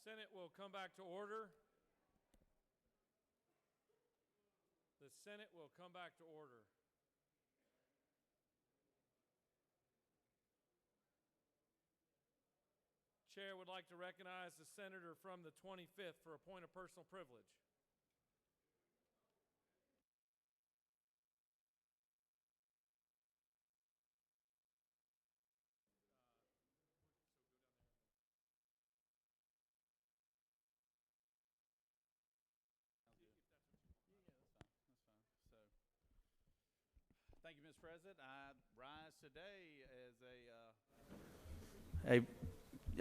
Senate will come back to order. The Senate will come back to order. Chair would like to recognize the senator from the 25th for a point of personal privilege. Thank you, Mr. President. I rise today as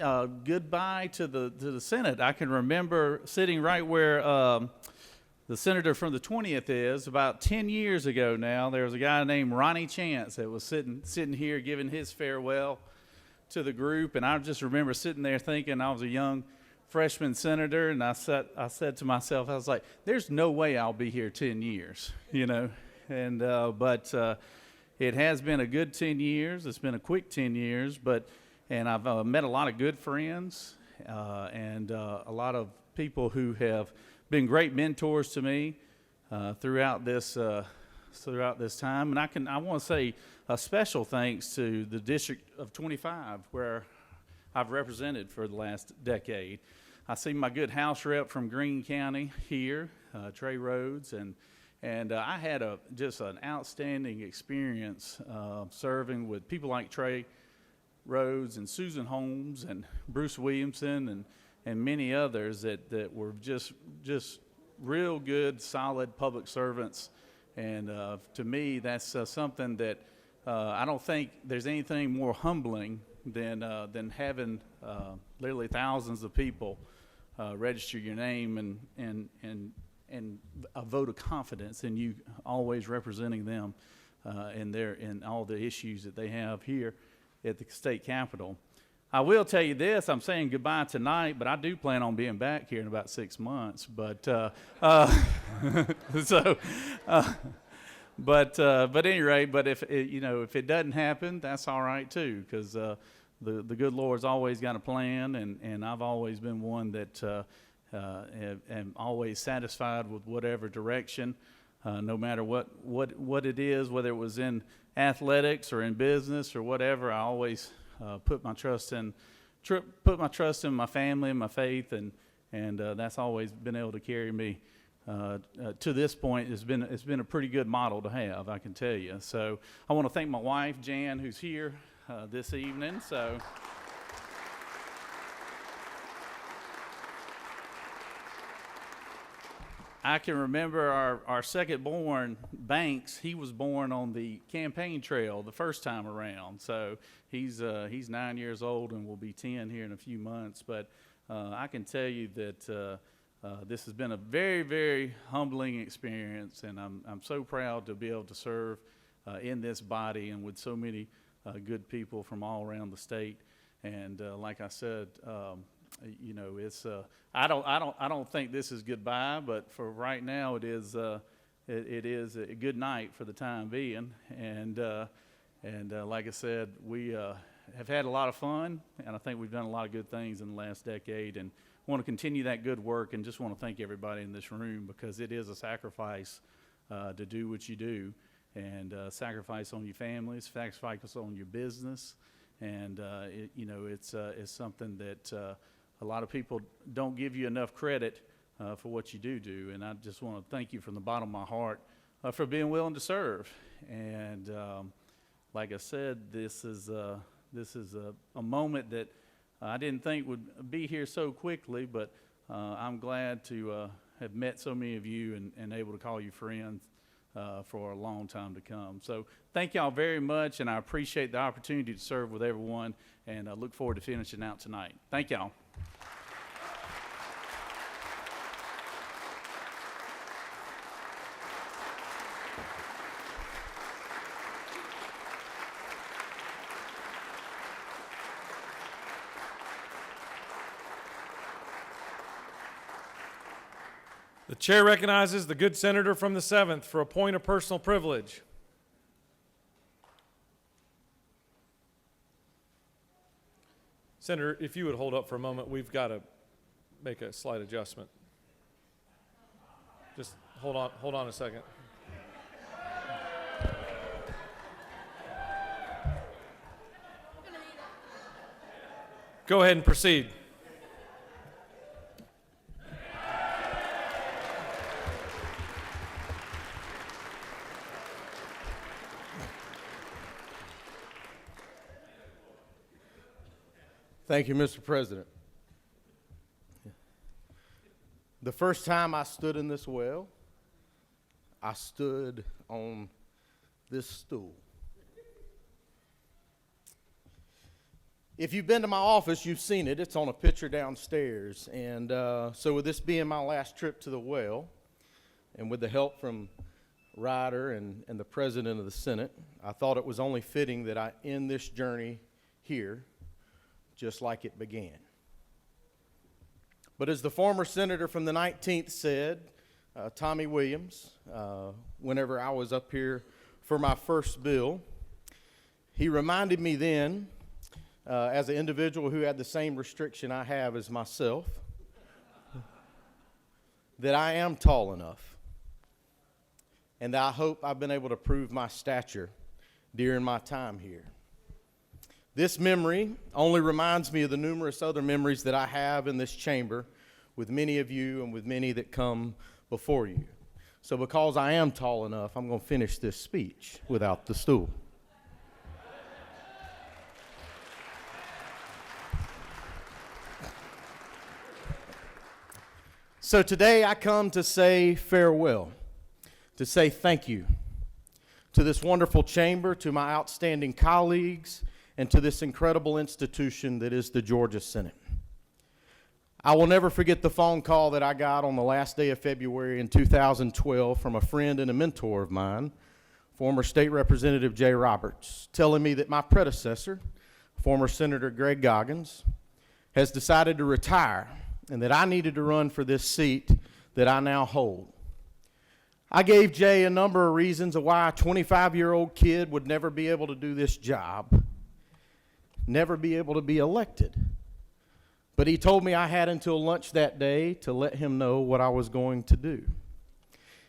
a goodbye to the Senate. I can remember sitting right where the senator from the 20th is. About 10 years ago now, there was a guy named Ronnie Chance that was sitting here giving his farewell to the group, and I just remember sitting there thinking I was a young freshman senator, and I said to myself, I was like, "There's no way I'll be here 10 years," you know. And but it has been a good 10 years. It's been a quick 10 years, and I've met a lot of good friends and a lot of people who have been great mentors to me throughout this time. And I want to say a special thanks to the District of 25, where I've represented for the last decade. I see my good house rep from Greene County here, Trey Rhodes, and I had just an outstanding experience serving with people like Trey Rhodes and Susan Holmes and Bruce Williamson and many others that were just real good, solid public servants. And to me, that's something that I don't think there's anything more humbling than having literally thousands of people register your name and a vote of confidence in you always representing them in all the issues that they have here at the state capitol. I will tell you this: I'm saying goodbye tonight, but I do plan on being back here in about 6 months. But at any rate, but if it doesn't happen, that's all right too, because the good Lord's always got a plan, and I've always been one that am always satisfied with whatever direction, no matter what it is, whether it was in athletics or in business or whatever. I always put my trust in my family and my faith, and that's always been able to carry me to this point. It's been a pretty good model to have, I can tell you. So I want to thank my wife Jan, who's here this evening. So. I can remember our second born, Banks. He was born on the campaign trail the first time around. So he's 9 years old and will be 10 here in a few months. But I can tell you that this has been a very, very humbling experience, and I'm so proud to be able to serve in this body and with so many good people from all around the state. And like I said, it's I don't think this is goodbye, but for right now it is a good night for the time being. And like I said, we have had a lot of fun, and I think we've done a lot of good things in the last decade, and want to continue that good work. And just want to thank everybody in this room, because it is a sacrifice to do what you do, and sacrifice on your families, sacrifice on your business, and it's something that a lot of people don't give you enough credit for what you do. And I just want to thank you from the bottom of my heart for being willing to serve. And like I said, this is a moment that I didn't think would be here so quickly, but I'm glad to have met so many of you and able to call you friends for a long time to come. So thank y'all very much, and I appreciate the opportunity to serve with everyone, and I look forward to finishing out tonight. Thank y'all. The chair recognizes the good senator from the 7th for a point of personal privilege. Senator, if you would hold up for a moment, we've got a make a slight adjustment. Just hold on a second. Go ahead and proceed. Thank you, Mr. President. The first time I stood in this well, I stood on this stool. If you've been to my office, you've seen it. It's on a picture downstairs. And so with this being my last trip to the well, and with the help from Ryder and the President of the Senate, I thought it was only fitting that I end this journey here, just like it began. But as the former senator from the 19th said, Tommy Williams, whenever I was up here for my first bill, he reminded me then, as an individual who had the same restriction I have as myself, that I am tall enough, and that I hope I've been able to prove my stature during my time here. This memory only reminds me of the numerous other memories that I have in this chamber with many of you and with many that come before you. So because I am tall enough, I'm going to finish this speech without the stool. So today I come to say farewell, to say thank you to this wonderful chamber, to my outstanding colleagues, and to this incredible institution that is the Georgia Senate. I will never forget the phone call that I got on the last day of February in 2012 from a friend and a mentor of mine, former State Representative Jay Roberts, telling me that my predecessor, former Senator Greg Goggins, has decided to retire and that I needed to run for this seat that I now hold. I gave Jay a number of reasons of why a 25-year-old kid would never be able to do this job, never be able to be elected. But he told me I had until lunch that day to let him know what I was going to do.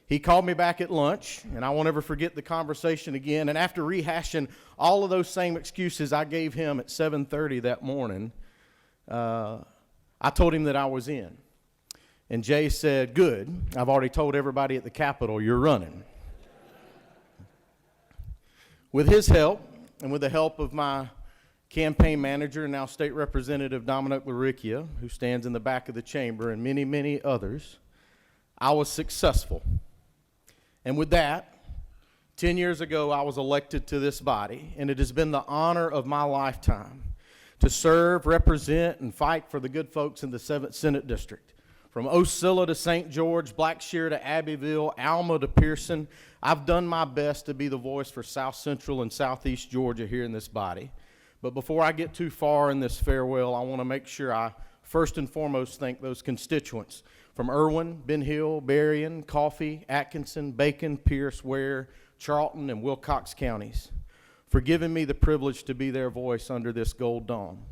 He called me back at lunch, and I won't ever forget the conversation again. And after rehashing all of those same excuses I gave him at 7:30 that morning, I told him that I was in. And Jay said, "Good, I've already told everybody at the Capitol you're running." With his help, and with the help of my campaign manager and now State Representative Dominic Laricchia, who stands in the back of the chamber, and many, many others, I was successful. And with that, 10 years ago, I was elected to this body, and it has been the honor of my lifetime to serve, represent, and fight for the good folks in the 7th Senate District. From Ocilla to St. George, Blackshear to Abbeville, Alma to Pearson, I've done my best to be the voice for South Central and Southeast Georgia here in this body. But before I get too far in this farewell, I want to make sure I first and foremost thank those constituents from Irwin, Ben Hill, Berrien, Coffee, Atkinson, Bacon, Pierce, Ware, Charlton, and Wilcox counties for giving me the privilege to be their voice under this gold dome.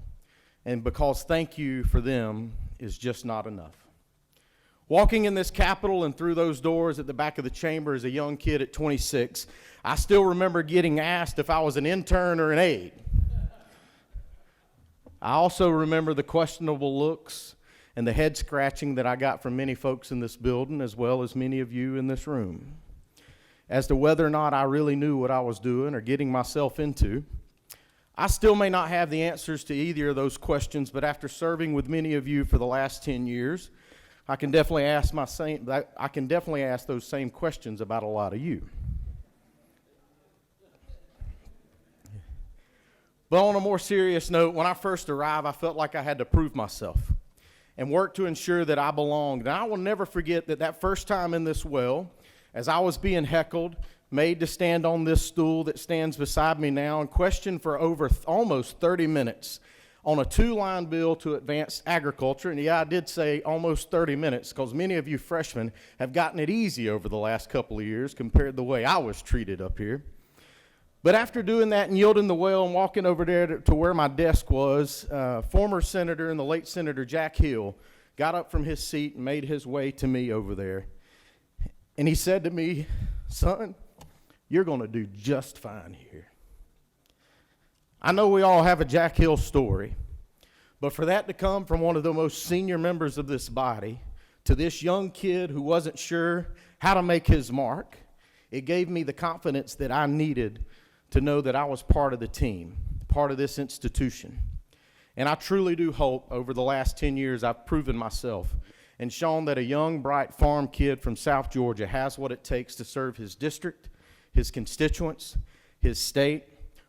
And because thank you for them is just not enough. Walking in this Capitol and through those doors at the back of the chamber as a young kid at 26, I still remember getting asked if I was an intern or an aide. I also remember the questionable looks and the head scratching that I got from many folks in this building, as well as many of you in this room, as to whether or not I really knew what I was doing or getting myself into. I still may not have the answers to either of those questions, but after serving with many of you for the last 10 years, I can definitely ask those same questions about a lot of you. But on a more serious note, when I first arrived, I felt like I had to prove myself and work to ensure that I belonged. And I will never forget that first time in this well, as I was being heckled, made to stand on this stool that stands beside me now, and questioned for over almost 30 minutes on a 2-line bill to advance agriculture. And yeah, I did say almost 30 minutes because many of you freshmen have gotten it easy over the last couple of years compared to the way I was treated up here. But after doing that and yielding the well and walking over there to where my desk was, former Senator and the late Senator Jack Hill got up from his seat and made his way to me over there. And he said to me, "Son, you're going to do just fine here." I know we all have a Jack Hill story, but for that to come from one of the most senior members of this body to this young kid who wasn't sure how to make his mark, it gave me the confidence that I needed to know that I was part of the team, part of this institution. And I truly do hope over the last 10 years I've proven myself and shown that a young, bright farm kid from South Georgia has what it takes to serve his district, his constituents, his state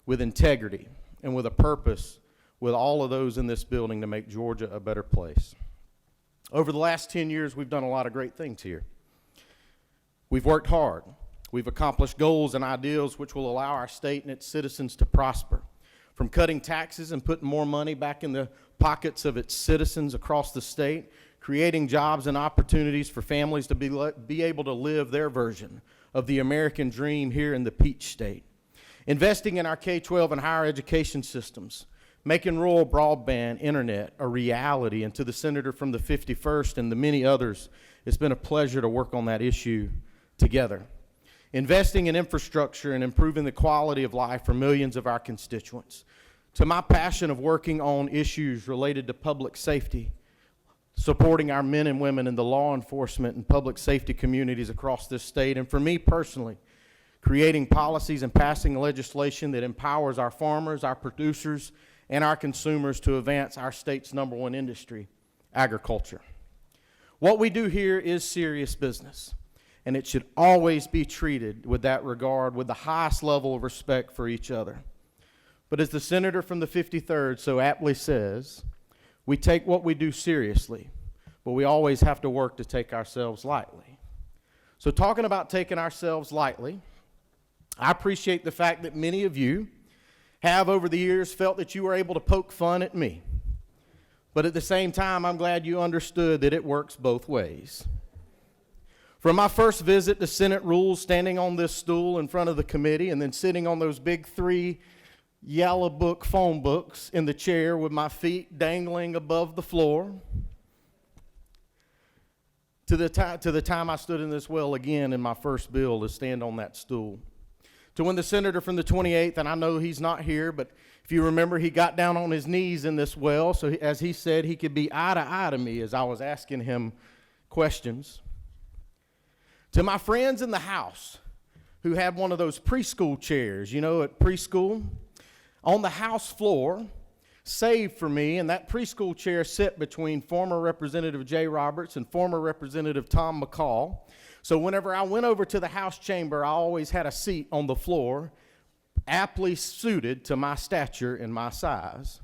with integrity and with a purpose with all of those in this building to make Georgia a better place. Over the last 10 years, we've done a lot of great things here. We've worked hard. We've accomplished goals and ideals which will allow our state and its citizens to prosper. From cutting taxes and putting more money back in the pockets of its citizens across the state, creating jobs and opportunities for families to be able to live their version of the American dream here in the Peach State. Investing in our K-12 and higher education systems, making rural broadband internet a reality, and to the senator from the 51st and the many others, it's been a pleasure to work on that issue together. Investing in infrastructure and improving the quality of life for millions of our constituents. To my passion of working on issues related to public safety, supporting our men and women in the law enforcement and public safety communities across this state, and for me personally, creating policies and passing legislation that empowers our farmers, our producers, and our consumers to advance our state's #1 industry, agriculture. What we do here is serious business, and it should always be treated with that regard, with the highest level of respect for each other. But as the senator from the 53rd so aptly says, we take what we do seriously, but we always have to work to take ourselves lightly. So talking about taking ourselves lightly, I appreciate the fact that many of you have over the years felt that you were able to poke fun at me. But at the same time, I'm glad you understood that it works both ways. From my first visit to Senate Rules, standing on this stool in front of the committee and then sitting on those big 3 yellow book phone books in the chair with my feet dangling above the floor, to the time I stood in this well again in my first bill to stand on that stool. To when the senator from the 28th, and I know he's not here, but if you remember, he got down on his knees in this well, so as he said, he could be eye to eye to me as I was asking him questions. To my friends in the House who had one of those preschool chairs, you know, at preschool, on the House floor, saved for me, and that preschool chair sit between former Representative Jay Roberts and former Representative Tom McCall. So whenever I went over to the House chamber, I always had a seat on the floor, aptly suited to my stature and my size.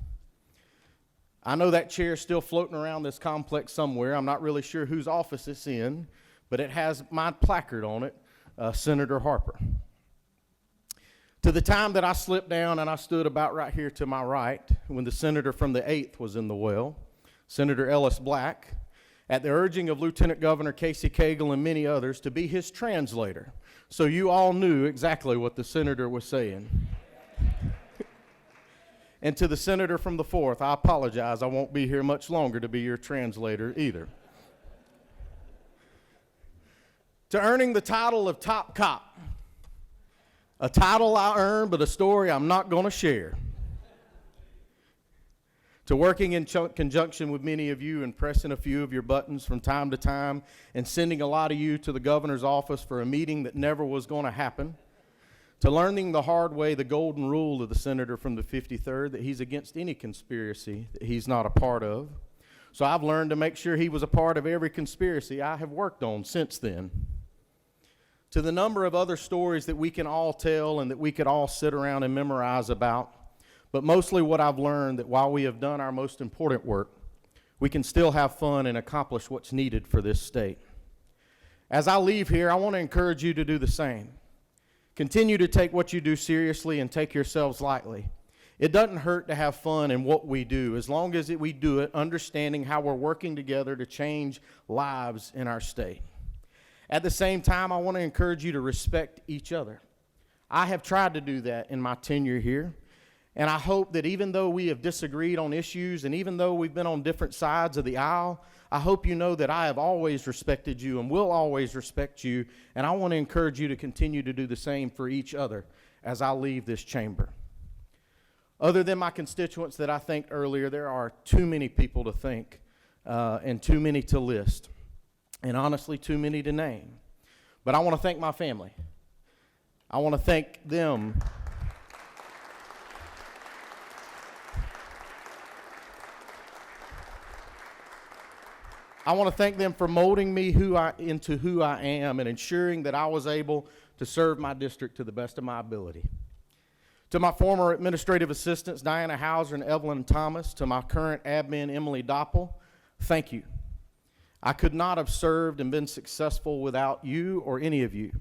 I know that chair is still floating around this complex somewhere. I'm not really sure whose office it's in, but it has my placard on it, Senator Harper. To the time that I slipped down and I stood about right here to my right, when the senator from the 8th was in the well, Senator Ellis Black, at the urging of Lieutenant Governor Casey Cagle and many others, to be his translator, so you all knew exactly what the senator was saying. And to the senator from the 4th, I apologize, I won't be here much longer to be your translator either. To earning the title of top cop, a title I earned, but a story I'm not going to share. To working in conjunction with many of you and pressing a few of your buttons from time to time and sending a lot of you to the governor's office for a meeting that never was going to happen. To learning the hard way the golden rule of the senator from the 53rd, that he's against any conspiracy that he's not a part of. So I've learned to make sure he was a part of every conspiracy I have worked on since then. To the number of other stories that we can all tell and that we could all sit around and memorize about. But mostly what I've learned, that while we have done our most important work, we can still have fun and accomplish what's needed for this state. As I leave here, I want to encourage you to do the same. Continue to take what you do seriously and take yourselves lightly. It doesn't hurt to have fun in what we do, as long as we do it understanding how we're working together to change lives in our state. At the same time, I want to encourage you to respect each other. I have tried to do that in my tenure here. And I hope that even though we have disagreed on issues and even though we've been on different sides of the aisle, I hope you know that I have always respected you and will always respect you, and I want to encourage you to continue to do the same for each other as I leave this chamber. Other than my constituents that I thanked earlier, there are too many people to thank and too many to list, and honestly, too many to name. But I want to thank my family. I want to thank them. I want to thank them for molding me into who I am and ensuring that I was able to serve my district to the best of my ability. To my former administrative assistants, Diana Hauser and Evelyn Thomas, to my current admin, Emily Doppel, thank you. I could not have served and been successful without you or any of you.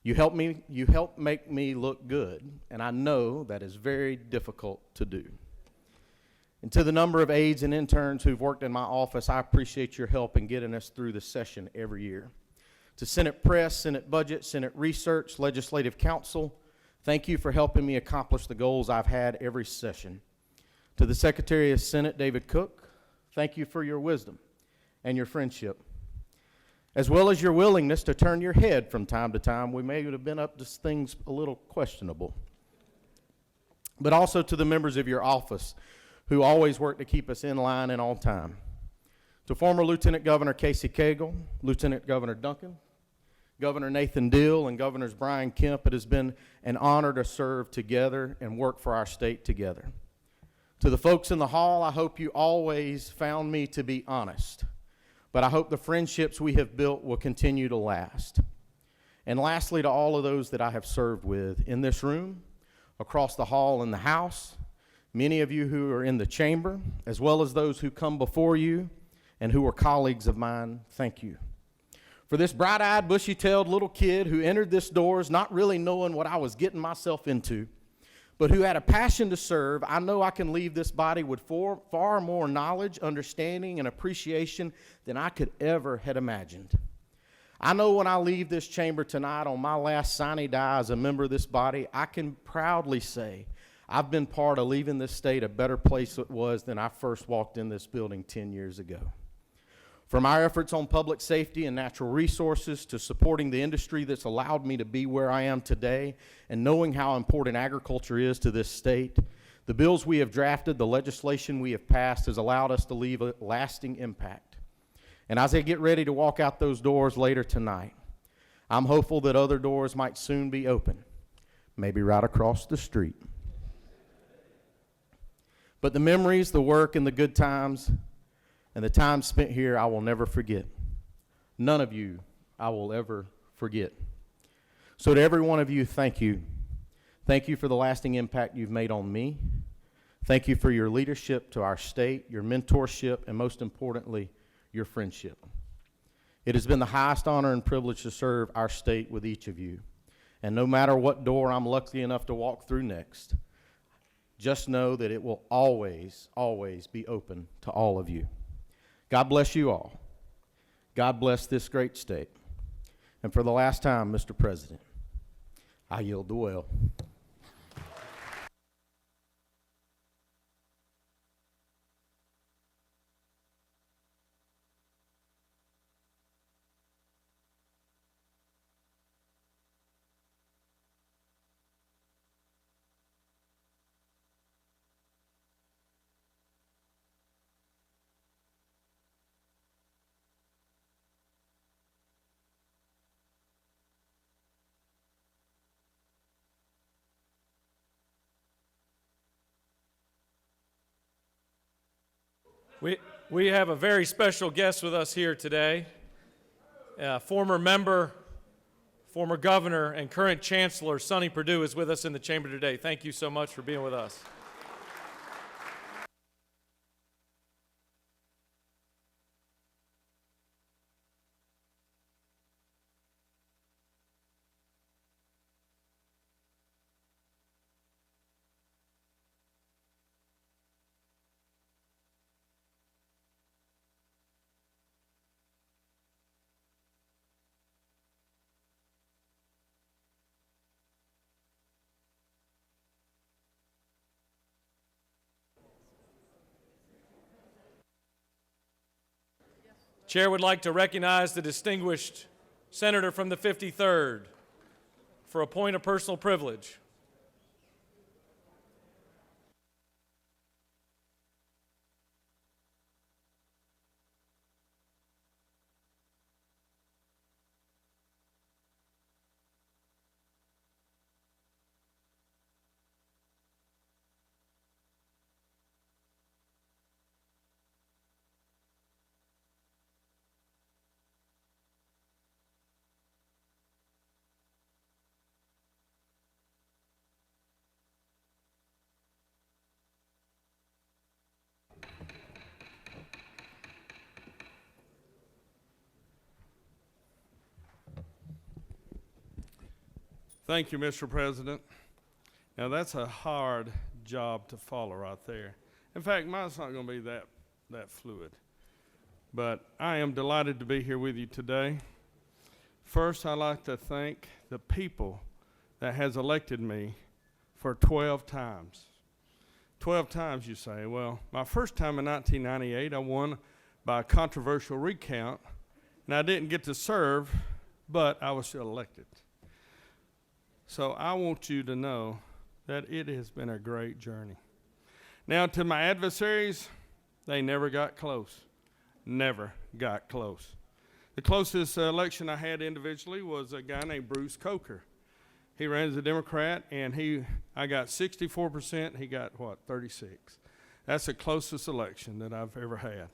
You helped make me look good, and I know that is very difficult to do. And to the number of aides and interns who've worked in my office, I appreciate your help in getting us through the session every year. To Senate Press, Senate Budget, Senate Research, Legislative Council, thank you for helping me accomplish the goals I've had every session. To the Secretary of Senate, David Cook, thank you for your wisdom and your friendship, as well as your willingness to turn your head from time to time. We may have been up to things a little questionable. But also to the members of your office who always work to keep us in line and on time. To former Lieutenant Governor Casey Cagle, Lieutenant Governor Duncan, Governor Nathan Deal, and Governors Brian Kemp, it has been an honor to serve together and work for our state together. To the folks in the hall, I hope you always found me to be honest, but I hope the friendships we have built will continue to last. And lastly, to all of those that I have served with in this room, across the hall in the house, many of you who are in the chamber, as well as those who come before you and who are colleagues of mine, thank you. For this bright-eyed, bushy-tailed little kid who entered this doors not really knowing what I was getting myself into, but who had a passion to serve, I know I can leave this body with far more knowledge, understanding, and appreciation than I could ever had imagined. I know when I leave this chamber tonight on my last sine die as a member of this body, I can proudly say I've been part of leaving this state a better place it was than I first walked in this building 10 years ago. From our efforts on public safety and natural resources to supporting the industry that's allowed me to be where I am today and knowing how important agriculture is to this state, the bills we have drafted, the legislation we have passed has allowed us to leave a lasting impact. And as I get ready to walk out those doors later tonight, I'm hopeful that other doors might soon be open, maybe right across the street. But the memories, the work, and the good times, and the time spent here, I will never forget. None of you I will ever forget. So to every one of you, thank you. Thank you for the lasting impact you've made on me. Thank you for your leadership to our state, your mentorship, and most importantly, your friendship. It has been the highest honor and privilege to serve our state with each of you. And no matter what door I'm lucky enough to walk through next, just know that it will always, always be open to all of you. God bless you all. God bless this great state. And for the last time, Mr. President, I yield the well. We have a very special guest with us here today. Former member, former governor, and current chancellor Sonny Perdue is with us in the chamber today. Thank you so much for being with us. Chair would like to recognize the distinguished senator from the 53rd for a point of personal privilege. Thank you, Mr. President. Now, that's a hard job to follow right there. In fact, mine's not going to be that fluid. But I am delighted to be here with you today. First, I'd like to thank the people that has elected me for 12 times. 12 times, you say. Well, my first time in 1998, I won by a controversial recount, and I didn't get to serve, but I was still elected. So I want you to know that it has been a great journey. Now, to my adversaries, they never got close. Never got close. The closest election I had individually was a guy named Bruce Coker. He ran as a Democrat, and I got 64%. He got, 36. That's the closest election that I've ever had.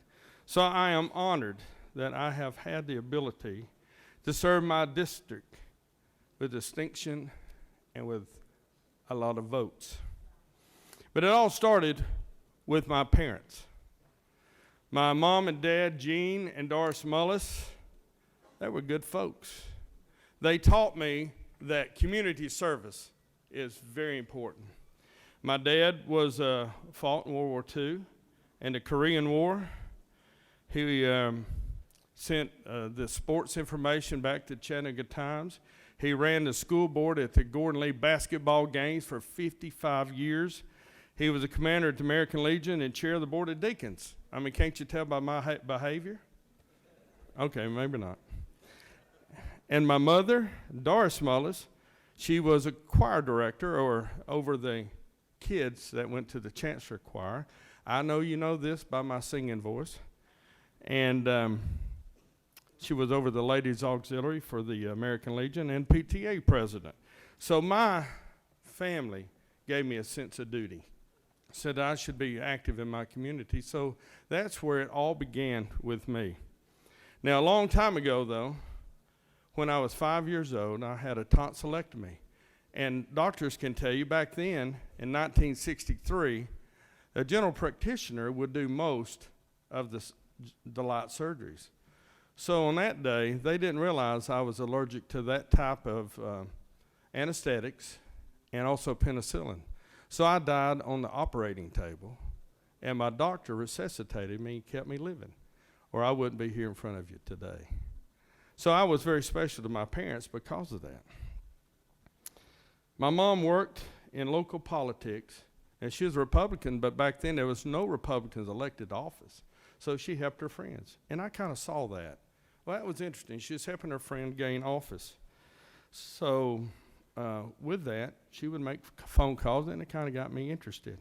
So I am honored that I have had the ability to serve my district with distinction and with a lot of votes. But it all started with my parents. My mom and dad, Gene and Doris Mullis, they were good folks. They taught me that community service is very important. My dad fought in World War II and the Korean War. He sent the sports information back to Chattanooga Times. He ran the school board at the Gordon Lee basketball games for 55 years. He was a commander at the American Legion and chair of the board of deacons. I mean, can't you tell by my behavior? Okay, maybe not. And my mother, Doris Mullis, she was a choir director or over the kids that went to the Chancellor Choir. I know you know this by my singing voice. And she was over the Ladies Auxiliary for the American Legion and PTA president. So my family gave me a sense of duty, said I should be active in my community. So that's where it all began with me. Now, a long time ago, though, when I was 5 years old, I had a tonsillectomy. And doctors can tell you back then, in 1963, a general practitioner would do most of the light surgeries. So on that day, they didn't realize I was allergic to that type of anesthetics and also penicillin. So I died on the operating table, and my doctor resuscitated me and kept me living, or I wouldn't be here in front of you today. So I was very special to my parents because of that. My mom worked in local politics, and she was a Republican, but back then there was no Republicans elected to office. So she helped her friends, and I kind of saw that. Well, that was interesting. She was helping her friend gain office. So with that, she would make phone calls, and it kind of got me interested.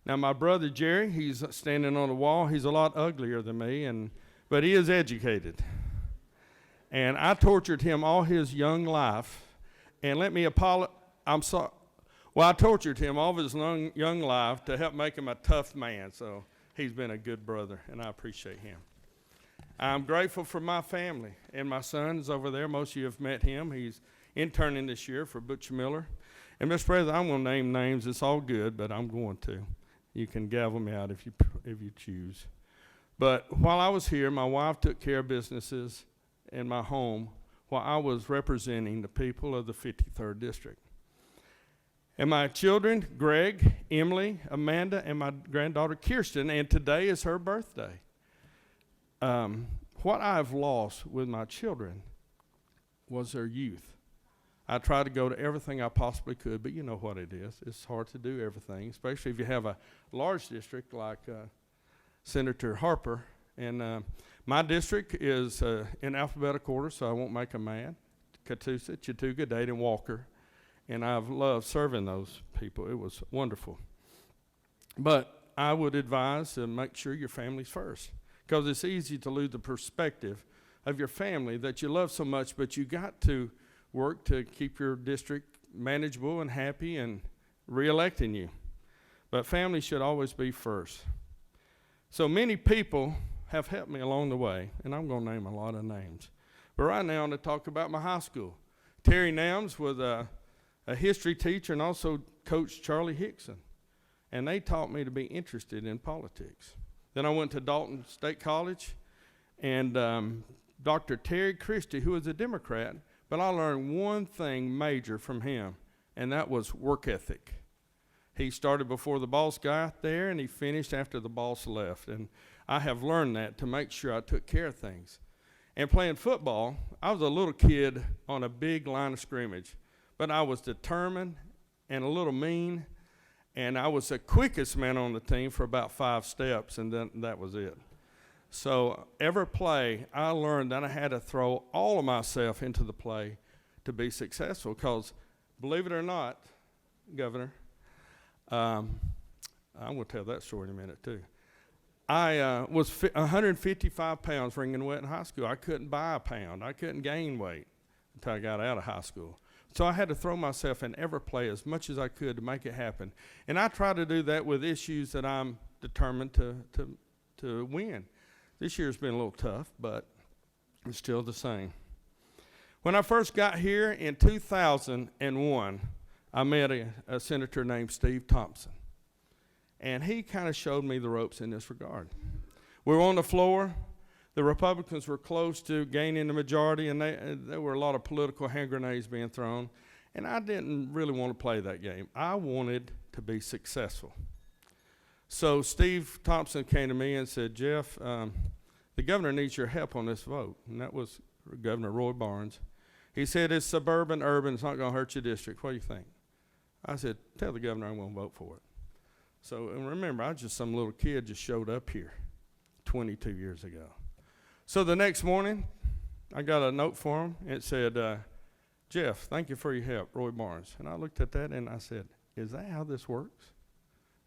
Now, my brother Jerry, he's standing on the wall. He's a lot uglier than me, but he is educated. And I tortured him all his young life. And let me apologize. I'm sorry. Well, I tortured him all of his young life to help make him a tough man. So he's been a good brother, and I appreciate him. I'm grateful for my family, and my son is over there. Most of you have met him. He's interning this year for Butcher Miller. And, Mr. President, I'm going to name names. It's all good, but I'm going to. You can gavel me out if you choose. But while I was here, my wife took care of businesses in my home while I was representing the people of the 53rd District. And my children, Greg, Emily, Amanda, and my granddaughter, Kirsten, and today is her birthday. What I've lost with my children was their youth. I tried to go to everything I possibly could, but you know what it is. It's hard to do everything, especially if you have a large district like Senator Harper. My district is in alphabetical order, so I won't make them mad. Catoosa, Chattooga, Dade, and Walker. And I've loved serving those people. It was wonderful. But I would advise to make sure your family's first, because it's easy to lose the perspective of your family that you love so much, but you got to work to keep your district manageable and happy and re-electing you. But family should always be first. So many people have helped me along the way, and I'm going to name a lot of names. But right now, I'm going to talk about my high school. Terry Nams was a history teacher and also coached Charlie Hickson. And they taught me to be interested in politics. Then I went to Dalton State College, and Dr. Terry Christie, who was a Democrat, but I learned one thing major from him, and that was work ethic. He started before the boss got there, and he finished after the boss left. And I have learned that to make sure I took care of things. And playing football, I was a little kid on a big line of scrimmage, but I was determined and a little mean, and I was the quickest man on the team for about 5 steps, and then that was it. So every play, I learned that I had to throw all of myself into the play to be successful, because believe it or not, Governor, I'm going to tell that story in a minute too. I was 155 pounds wringing wet in high school. I couldn't buy a pound. I couldn't gain weight until I got out of high school. So I had to throw myself in every play as much as I could to make it happen. And I try to do that with issues that I'm determined to win. This year's been a little tough, but it's still the same. When I first got here in 2001, I met a senator named Steve Thompson. And he kind of showed me the ropes in this regard. We were on the floor. The Republicans were close to gaining the majority, and there were a lot of political hand grenades being thrown. And I didn't really want to play that game. I wanted to be successful. So Steve Thompson came to me and said, Jeff, the governor needs your help on this vote. And that was Governor Roy Barnes. He said, it's suburban, urban, it's not going to hurt your district. What do you think? I said, tell the governor I'm going to vote for it. So, and remember, I was just some little kid just showed up here 22 years ago. So the next morning, I got a note for him. It said, Jeff, thank you for your help, Roy Barnes. And I looked at that and I said, is that how this works?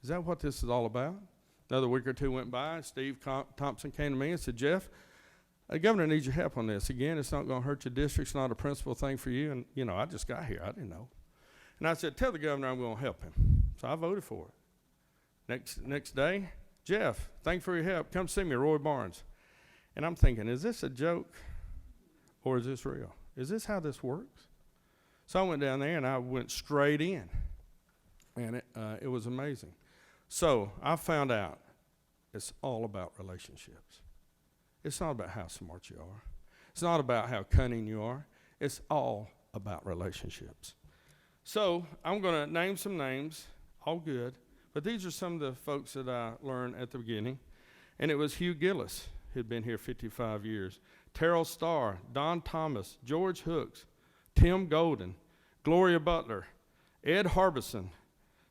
Is that what this is all about? Another week or two went by. Steve Thompson came to me and said, Jeff, the governor needs your help on this. Again, it's not going to hurt your district. It's not a principal thing for you. And, I just got here. I didn't know. And I said, tell the governor I'm going to help him. So I voted for it. Next day, Jeff, thanks for your help. Come see me, Roy Barnes. And I'm thinking, is this a joke or is this real? Is this how this works? So I went down there and I went straight in. And it was amazing. So I found out it's all about relationships. It's not about how smart you are. It's not about how cunning you are. It's all about relationships. So I'm going to name some names, all good. But these are some of the folks that I learned at the beginning. And it was Hugh Gillis, who'd been here 55 years. Terrell Starr, Don Thomas, George Hooks, Tim Golden, Gloria Butler, Ed Harbison,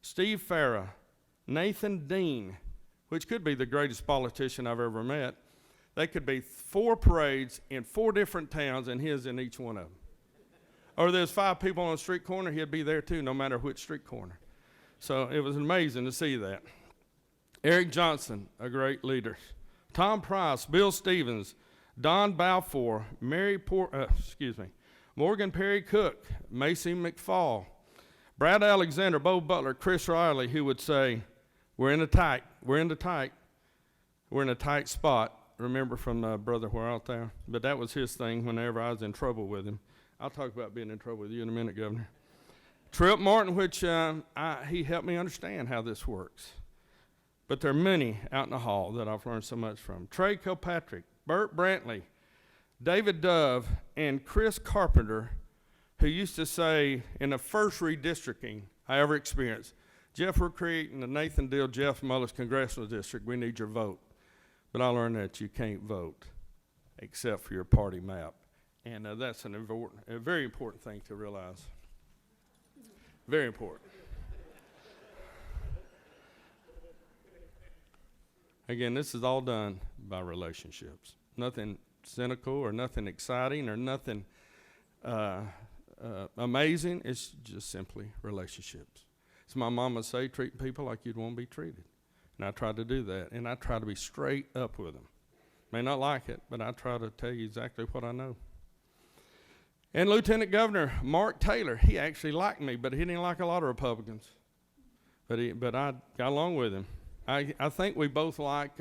Steve Farah, Nathan Dean, which could be the greatest politician I've ever met. They could be 4 parades in 4 different towns and his in each one of them. Or there's 5 people on a street corner, he'd be there too, no matter which street corner. So it was amazing to see that. Eric Johnson, a great leader. Tom Price, Bill Stevens, Don Balfour, Morgan Perry Cook, Macy McFall, Brad Alexander, Bo Butler, Chris Riley, who would say, we're in a tight spot. Remember from Brother Where Out There? But that was his thing whenever I was in trouble with him. I'll talk about being in trouble with you in a minute, Governor. Trip Martin, which he helped me understand how this works. But there are many out in the hall that I've learned so much from. Trey Kilpatrick, Burt Brantley, David Dove, and Chris Carpenter, who used to say in the first redistricting I ever experienced, Jeff, we're creating the Nathan Dill Jeff Mullis Congressional District. We need your vote. But I learned that you can't vote except for your party map. And that's a very important thing to realize. Very important. Again, this is all done by relationships. nothing cynical or nothing exciting or nothing amazing. It's just simply relationships. So my mama say, treat people like you'd want to be treated. And I try to do that, and I try to be straight up with them. May not like it, but I try to tell you exactly what I know. And Lieutenant Governor Mark Taylor, he actually liked me, but he didn't like a lot of Republicans. But I got along with him. I think we both like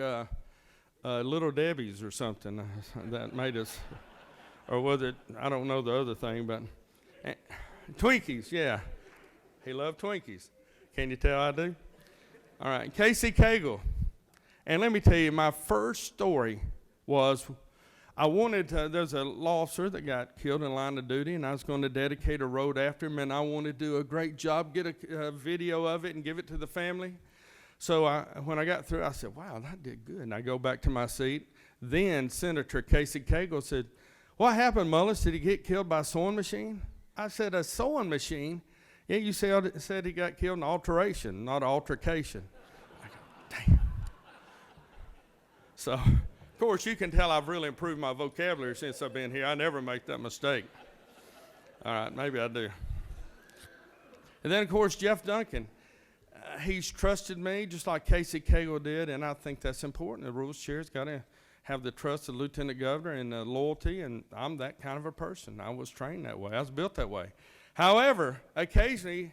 Little Debbie's or something that made us, or was it, I don't know the other thing, but Twinkies, yeah. He loved Twinkies. Can you tell I do? All right, Casey Cagle. And let me tell you, my first story was I wanted to, there's a law officer that got killed in line of duty, and I was going to dedicate a road after him, and I wanted to do a great job, get a video of it and give it to the family. So when I got through, I said, wow, that did good. And I go back to my seat. Then Senator Casey Cagle said, what happened, Mullis? Did he get killed by a sewing machine? I said, a sewing machine? Yeah, you said he got killed in alteration, not altercation. I go, damn. So, of course, you can tell I've really improved my vocabulary since I've been here. I never make that mistake. All right, maybe I do. And then, of course, Jeff Duncan. He's trusted me just like Casey Cagle did, and I think that's important. The rules chair's got to have the trust of the lieutenant governor and the loyalty, and I'm that kind of a person. I was trained that way. I was built that way. However, occasionally,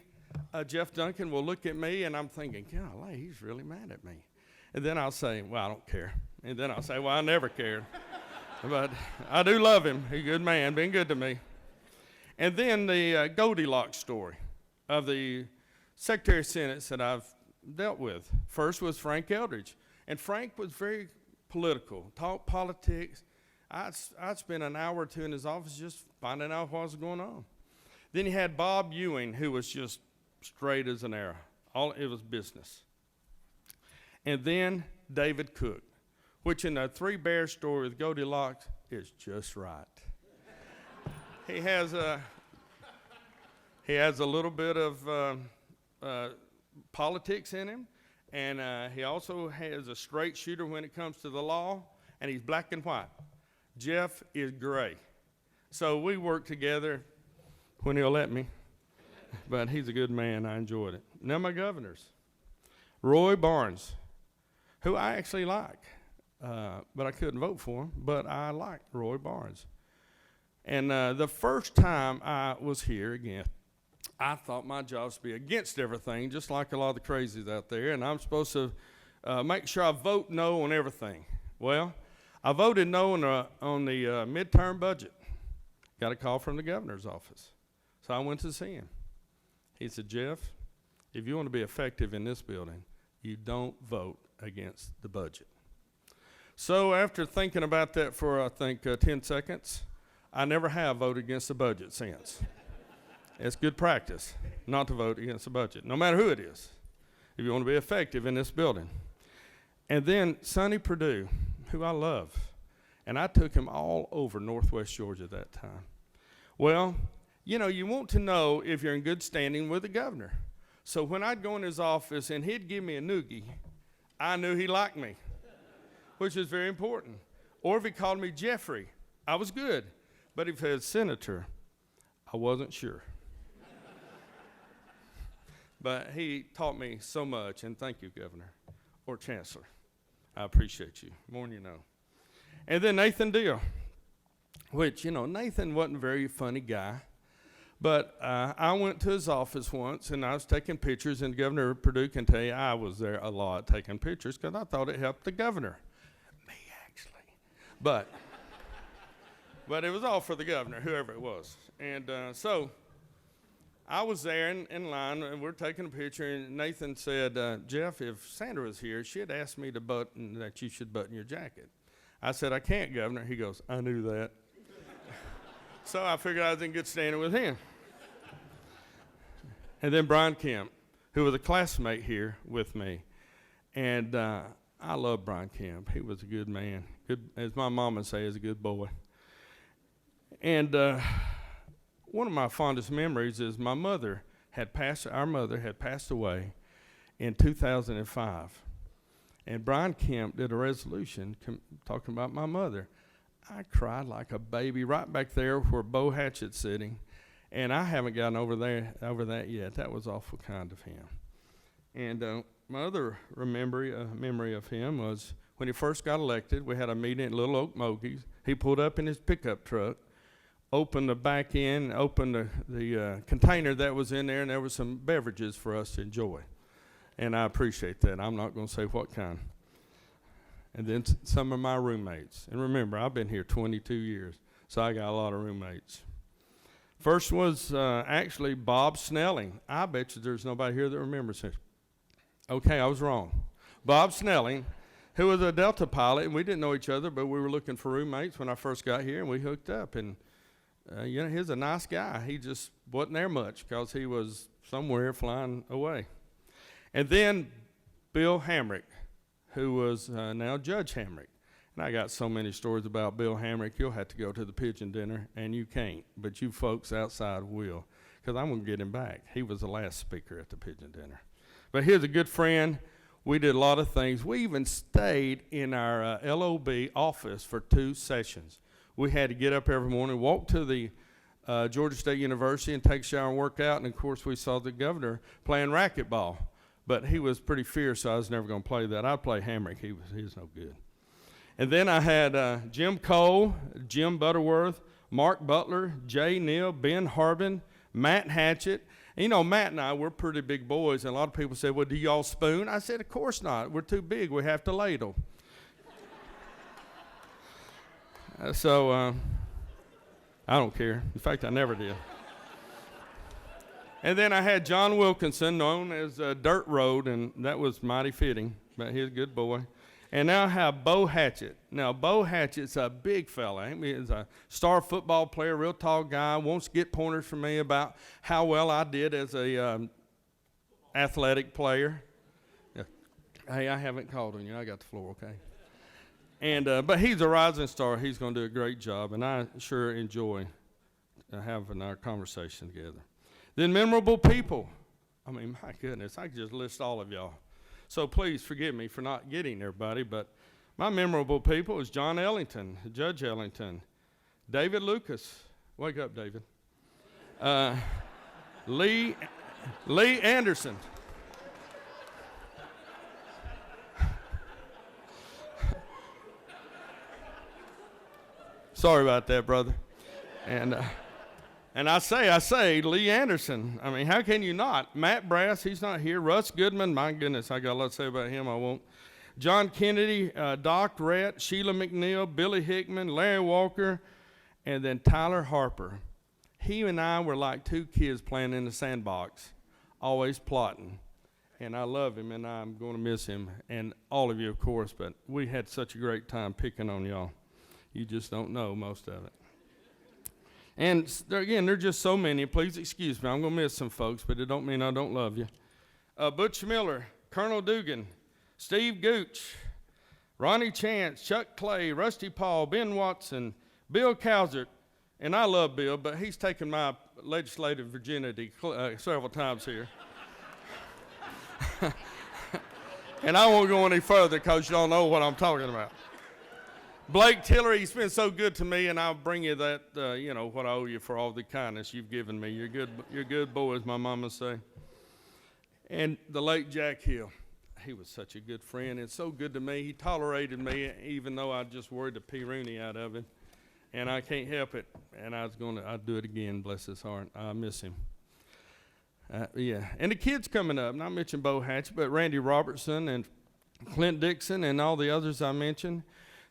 Jeff Duncan will look at me, and I'm thinking, golly, he's really mad at me. And then I'll say, well, I don't care. And then I'll say, well, I never cared. But I do love him. He's a good man, been good to me. And then the Goldilocks story of the Secretary of Senate that I've dealt with. First was Frank Eldridge. And Frank was very political, talked politics. I'd spend an hour or two in his office just finding out what was going on. Then you had Bob Ewing, who was just straight as an arrow. It was business. And then David Cook, which in the Three Bears story with Goldilocks is just right. He has a little bit of politics in him, and he also has a straight shooter when it comes to the law, and he's black and white. Jeff is gray. So we work together when he'll let me, but he's a good man. I enjoyed it. Now my governors. Roy Barnes, who I actually like, but I couldn't vote for him, but I like Roy Barnes. And the first time I was here again, I thought my job was to be against everything, just like a lot of the crazies out there, and I'm supposed to make sure I vote no on everything. Well, I voted no on the midterm budget. Got a call from the governor's office. So I went to see him. He said, Jeff, if you want to be effective in this building, you don't vote against the budget. So after thinking about that for, I think, 10 seconds, I never have voted against the budget since. It's good practice not to vote against the budget, no matter who it is, if you want to be effective in this building. And then Sonny Perdue, who I love, and I took him all over Northwest Georgia that time. Well, you know, you want to know if you're in good standing with the governor. So when I'd go in his office and he'd give me a noogie, I knew he liked me, which is very important. Or if he called me Jeffrey, I was good. But if he said Senator, I wasn't sure. But he taught me so much, and thank you, Governor, or Chancellor. I appreciate you, more than you know. And then Nathan Deal, which, you know, Nathan wasn't a very funny guy. But I went to his office once, and I was taking pictures, and Governor Perdue can tell you I was there a lot taking pictures because I thought it helped the governor. Me, actually. But it was all for the governor, whoever it was. And so I was there in line, and we're taking a picture, and Nathan said, Jeff, if Sandra was here, she'd ask me that you should button your jacket. I said, I can't, Governor. He goes, I knew that. So I figured I was in good standing with him. And then Brian Kemp, who was a classmate here with me. And I love Brian Kemp. He was a good man. Good, as my mom would say, he's a good boy. And one of my fondest memories is our mother had passed away in 2005. And Brian Kemp did a resolution talking about my mother. I cried like a baby right back there where Bo Hatchett's sitting, and I haven't gotten over that yet. That was awful kind of him. And my other memory of him was when he first got elected. We had a meeting at Little Oak Mogies. He pulled up in his pickup truck, opened the back end, opened the container that was in there, and there was some beverages for us to enjoy. And I appreciate that. I'm not going to say what kind. And then some of my roommates. And remember, I've been here 22 years, so I got a lot of roommates. First was actually Bob Snelling. I bet you there's nobody here that remembers him. Okay, I was wrong. Bob Snelling, who was a Delta pilot, and we didn't know each other, but we were looking for roommates when I first got here, and we hooked up. And, he's a nice guy. He just wasn't there much because he was somewhere flying away. And then Bill Hamrick, who was now Judge Hamrick. And I got so many stories about Bill Hamrick, you'll have to go to the pigeon dinner, and you can't, but you folks outside will, because I'm going to get him back. He was the last speaker at the pigeon dinner. But here's a good friend. We did a lot of things. We even stayed in our LOB office for 2 sessions. We had to get up every morning, walk to the Georgia State University and take a shower and work out, and of course we saw the governor playing racquetball. But he was pretty fierce, so I was never going to play that. I'd play Hamrick. He was no good. And then I had Jim Cole, Jim Butterworth, Mark Butler, Jay Neal, Ben Harbin, Matt Hatchett. And, Matt and I, we're pretty big boys, and a lot of people said, well, do y'all spoon? I said, of course not. We're too big. We have to ladle. So I don't care. In fact, I never did. And then I had John Wilkinson, known as Dirt Road, and that was mighty fitting, but he's a good boy. And now I have Bo Hatchett. Now, Bo Hatchett's a big fella. He's a star football player, real tall guy, wants to get pointers from me about how well I did as a athletic player. Yeah. Hey, I haven't called on you. I got the floor, okay? And but he's a rising star. He's going to do a great job, and I sure enjoy having our conversation together. Then memorable people. I mean, my goodness, I could just list all of y'all. So please forgive me for not getting everybody, but my memorable people is John Ellington, Judge Ellington, David Lucas. Wake up, David. Lee Anderson. Sorry about that, brother. And I say, Lee Anderson. I mean, how can you not? Matt Brass, he's not here. Russ Goodman, my goodness, I got a lot to say about him. I won't. John Kennedy, Doc Rett, Sheila McNeil, Billy Hickman, Larry Walker, and then Tyler Harper. He and I were like 2 kids playing in the sandbox, always plotting. And I love him, and I'm going to miss him, and all of you, of course, but we had such a great time picking on y'all. You just don't know most of it. And there are just so many. Please excuse me. I'm going to miss some folks, but it don't mean I don't love you. Butch Miller, Colonel Dugan, Steve Gooch, Ronnie Chance, Chuck Clay, Rusty Paul, Ben Watson, Bill Cowsert. And I love Bill, but he's taken my legislative virginity several times here. And I won't go any further because you don't know what I'm talking about. Blake Tillery, he's been so good to me, and I'll bring you that, what I owe you for all the kindness you've given me. You're good boy, as my mama say. And the late Jack Hill, he was such a good friend and so good to me. He tolerated me, even though I just worried the P. Rooney out of him, and I can't help it. And I'd do it again, bless his heart. I miss him. Yeah, and the kids coming up, not mentioning Bo Hatch, but Randy Robertson and Clint Dixon and all the others I mentioned.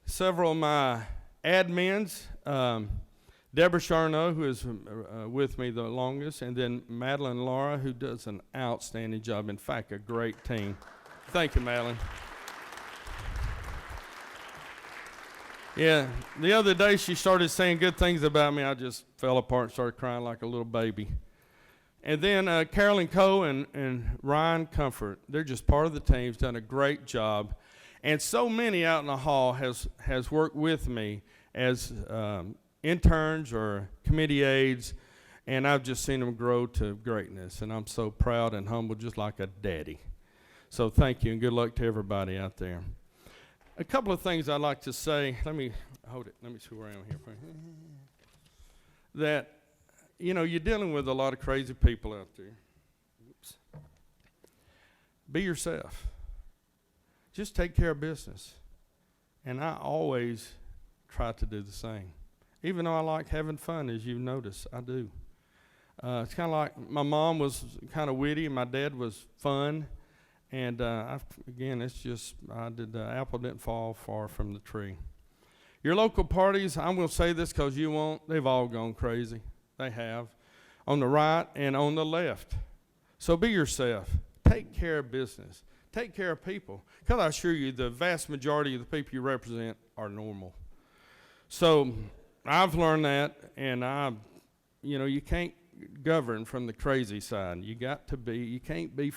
Several of my admins, Deborah Charnow, who is with me the longest, and then Madeline Laura, who does an outstanding job. In fact, a great team. Thank you, Madeline. Yeah, the other day she started saying good things about me. I just fell apart and started crying like a little baby. And then Carolyn Coe and Ryan Comfort, they're just part of the team, has done a great job. And so many out in the hall has worked with me as interns or committee aides, and I've just seen them grow to greatness. And I'm so proud and humble, just like a daddy. So thank you, and good luck to everybody out there. A couple of things I'd like to say. Let me hold it. Let me see where I am here. That, you know, you're dealing with a lot of crazy people out there. Oops. Be yourself. Just take care of business. And I always try to do the same. Even though I like having fun, as you've noticed, I do. It's kind of like my mom was kind of witty and my dad was fun. And again, it's just, the apple didn't fall far from the tree. Your local parties, I'm going to say this because you won't, they've all gone crazy. They have. On the right and on the left. So be yourself. Take care of business. Take care of people. Because I assure you, the vast majority of the people you represent are normal. So I've learned that, and you can't govern from the crazy side. You can't be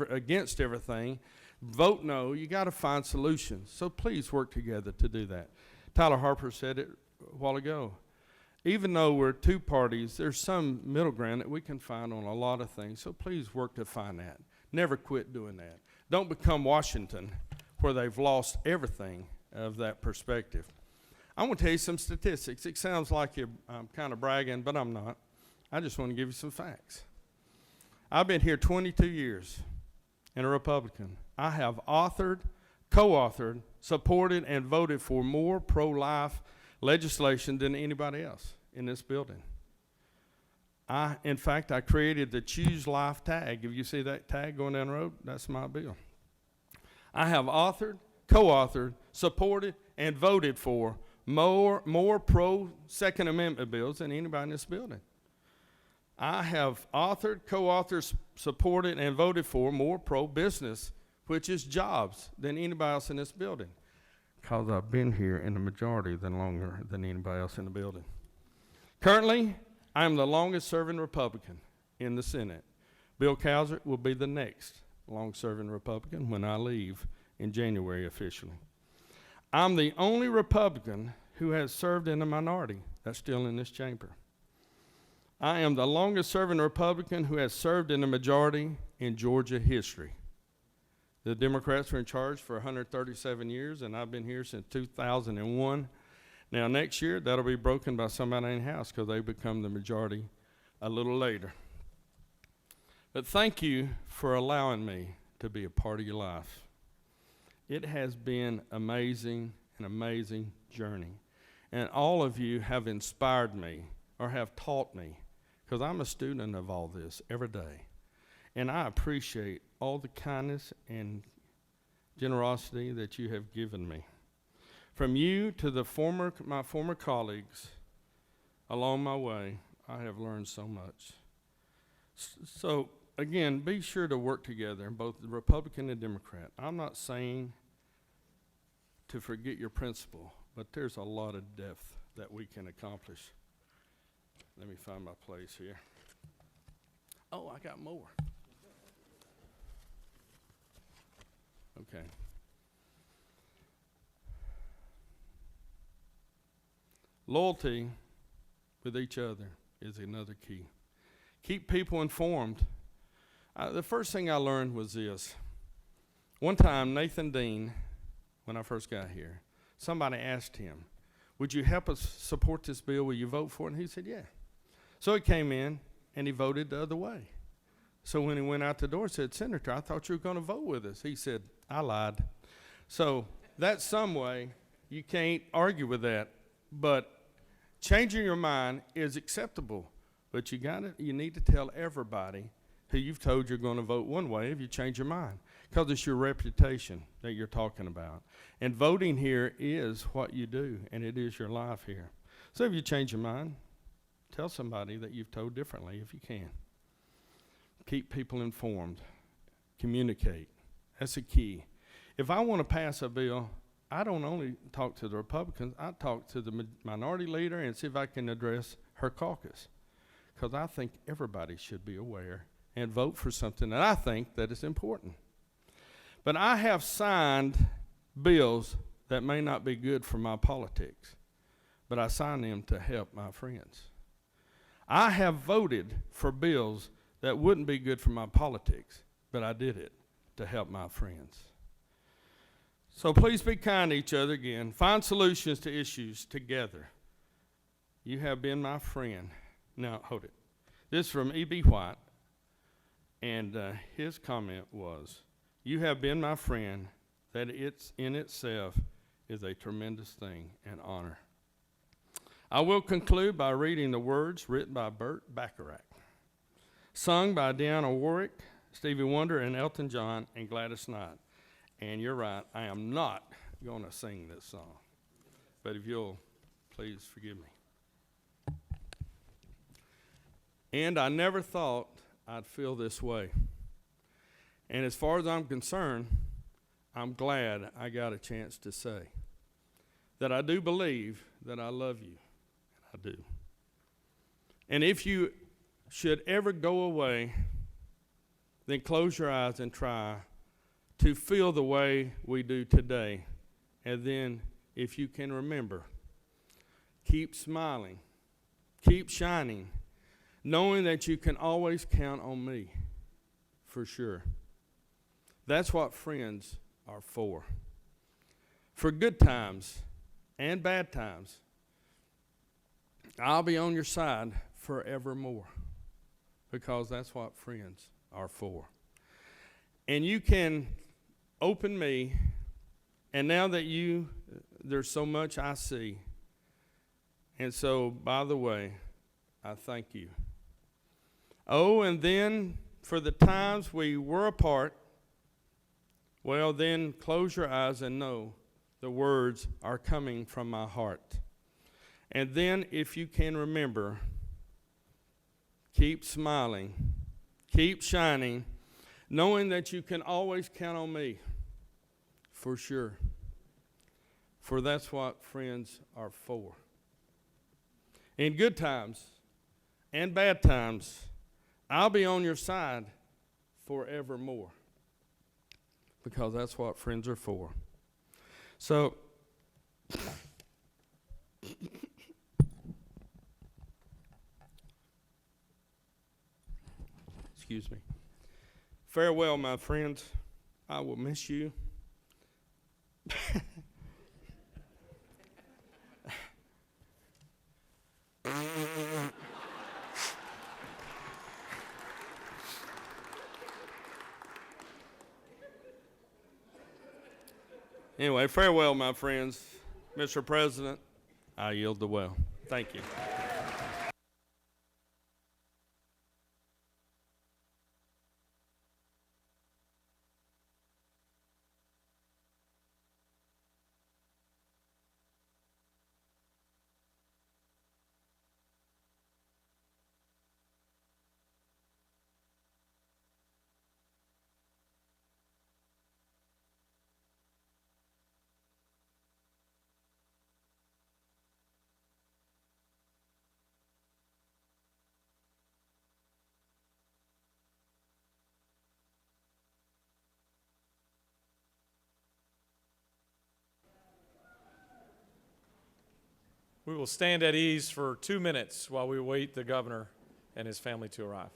against everything. Vote no. You got to find solutions. So please work together to do that. Tyler Harper said it a while ago. Even though we're two parties, there's some middle ground that we can find on a lot of things. So please work to find that. Never quit doing that. Don't become Washington, where they've lost everything of that perspective. I'm going to tell you some statistics. It sounds like I'm kind of bragging, but I'm not. I just want to give you some facts. I've been here 22 years and a Republican. I have authored, co-authored, supported, and voted for more pro-life legislation than anybody else in this building. In fact, I created the Choose Life tag. If you see that tag going down the road, that's my bill. I have authored, co-authored, supported, and voted for more pro-Second Amendment bills than anybody in this building. I have authored, co-authored, supported, and voted for more pro-business, which is jobs, than anybody else in this building. Because I've been here in the majority longer than anybody else in the building. Currently, I am the longest-serving Republican in the Senate. Bill Cowser will be the next long-serving Republican when I leave in January officially. I'm the only Republican who has served in a minority that's still in this chamber. I am the longest-serving Republican who has served in a majority in Georgia history. The Democrats were in charge for 137 years, and I've been here since 2001. Now, next year, that'll be broken by somebody in the House because they become the majority a little later. But thank you for allowing me to be a part of your life. It has been an amazing journey. And all of you have inspired me or have taught me, because I'm a student of all this every day. And I appreciate all the kindness and generosity that you have given me. From you to my former colleagues along my way, I have learned so much. So, again, be sure to work together, both the Republican and Democrat. I'm not saying to forget your principle, but there's a lot of depth that we can accomplish. Let me find my place here. Oh, I got more. Okay. Loyalty with each other is another key. Keep people informed. The first thing I learned was this. One time, Nathan Dean, when I first got here, somebody asked him, would you help us support this bill? Will you vote for it? And he said, yeah. So he came in, and he voted the other way. So when he went out the door, he said, Senator, I thought you were going to vote with us. He said, I lied. So that's some way. You can't argue with that. But changing your mind is acceptable. But you need to tell everybody who you've told you're going to vote one way if you change your mind. Because it's your reputation that you're talking about. And voting here is what you do, and it is your life here. So if you change your mind, tell somebody that you've told differently if you can. Keep people informed. Communicate. That's a key. If I want to pass a bill, I don't only talk to the Republicans, I talk to the minority leader and see if I can address her caucus. Because I think everybody should be aware and vote for something that I think that is important. But I have signed bills that may not be good for my politics, but I signed them to help my friends. I have voted for bills that wouldn't be good for my politics, but I did it to help my friends. So please be kind to each other again. Find solutions to issues together. You have been my friend. Now, hold it. This is from E.B. White, and his comment was, you have been my friend, that it's in itself is a tremendous thing and honor. I will conclude by reading the words written by Burt Bacharach, sung by Deanna Warwick, Stevie Wonder, and Elton John, and Gladys Knight. And you're right, I am not going to sing this song. But if you'll please forgive me. And I never thought I'd feel this way. And as far as I'm concerned, I'm glad I got a chance to say that I do believe that I love you. I do. And if you should ever go away, then close your eyes and try to feel the way we do today. And then, if you can remember, keep smiling, keep shining, knowing that you can always count on me, for sure. That's what friends are for good times and bad times. I'll be on your side forevermore, because that's what friends are for. And you can open me, and now that there's so much I see. And so, by the way, I thank you. Oh, and then for the times we were apart, well, then close your eyes and know the words are coming from my heart. And then, if you can remember, keep smiling, keep shining, knowing that you can always count on me, for sure. For that's what friends are for. In good times and bad times, I'll be on your side forevermore, because that's what friends are for. So, excuse me. Farewell, my friends. I will miss you. Anyway, farewell, my friends. Mr. President, I yield the well. Thank you. We will stand at ease for 2 minutes while we wait the governor and his family to arrive.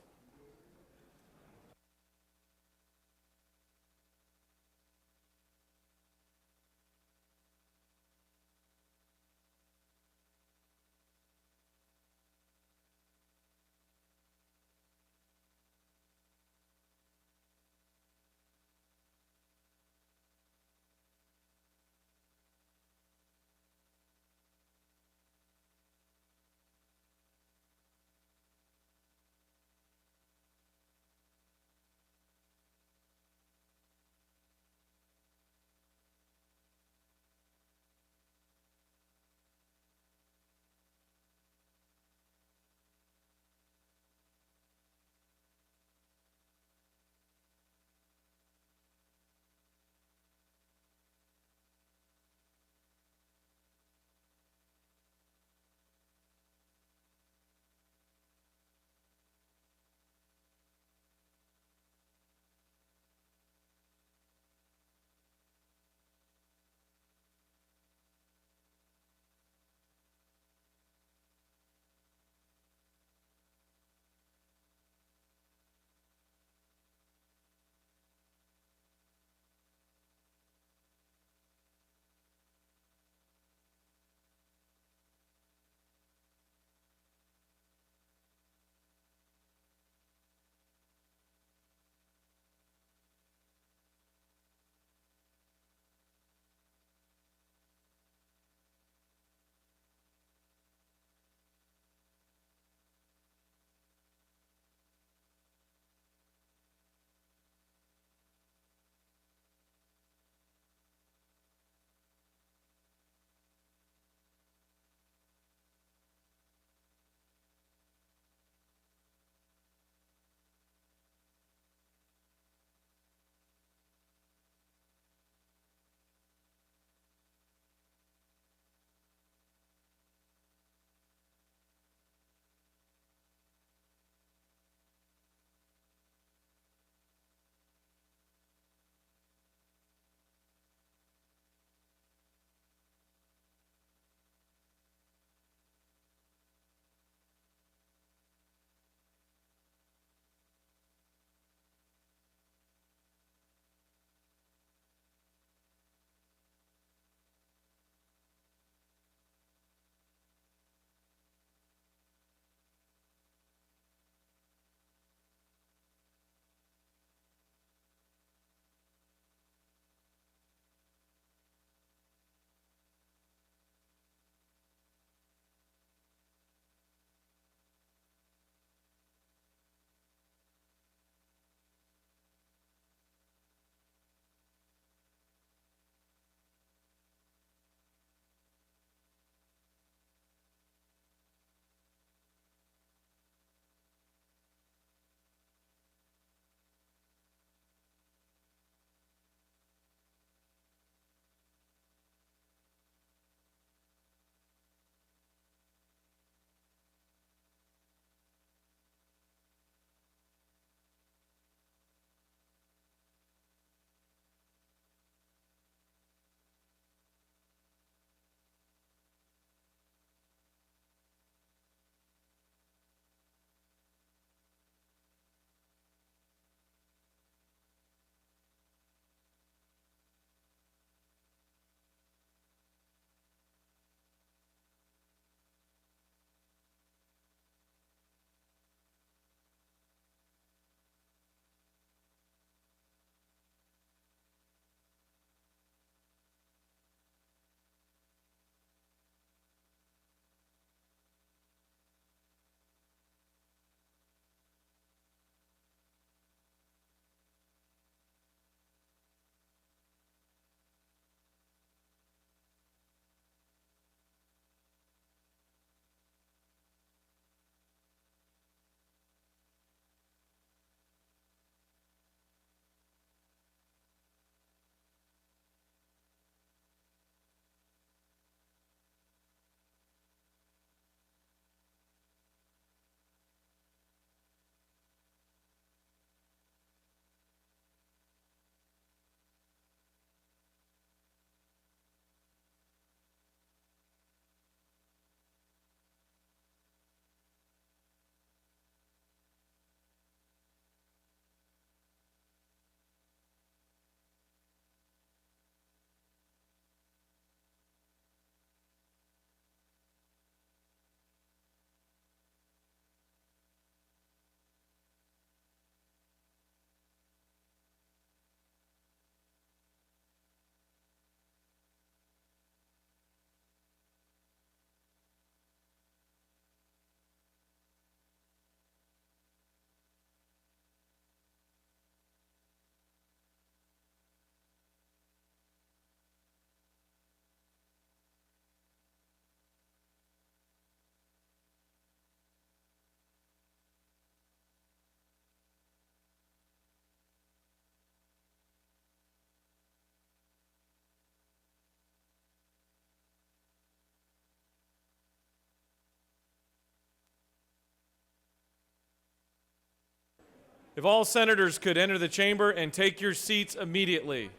If all senators could enter the chamber and take your seats immediately.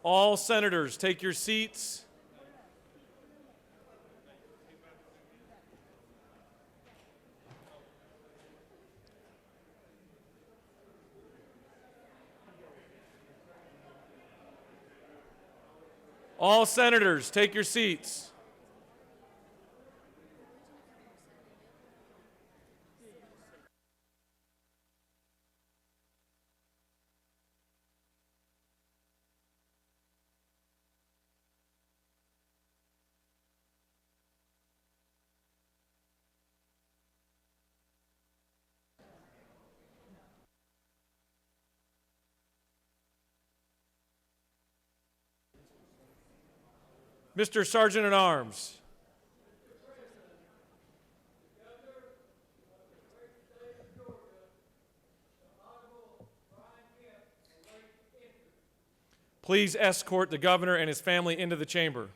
All senators, take your seats. All senators, take your seats. Mr. Sergeant at Arms. Please escort the governor and his family into the chamber.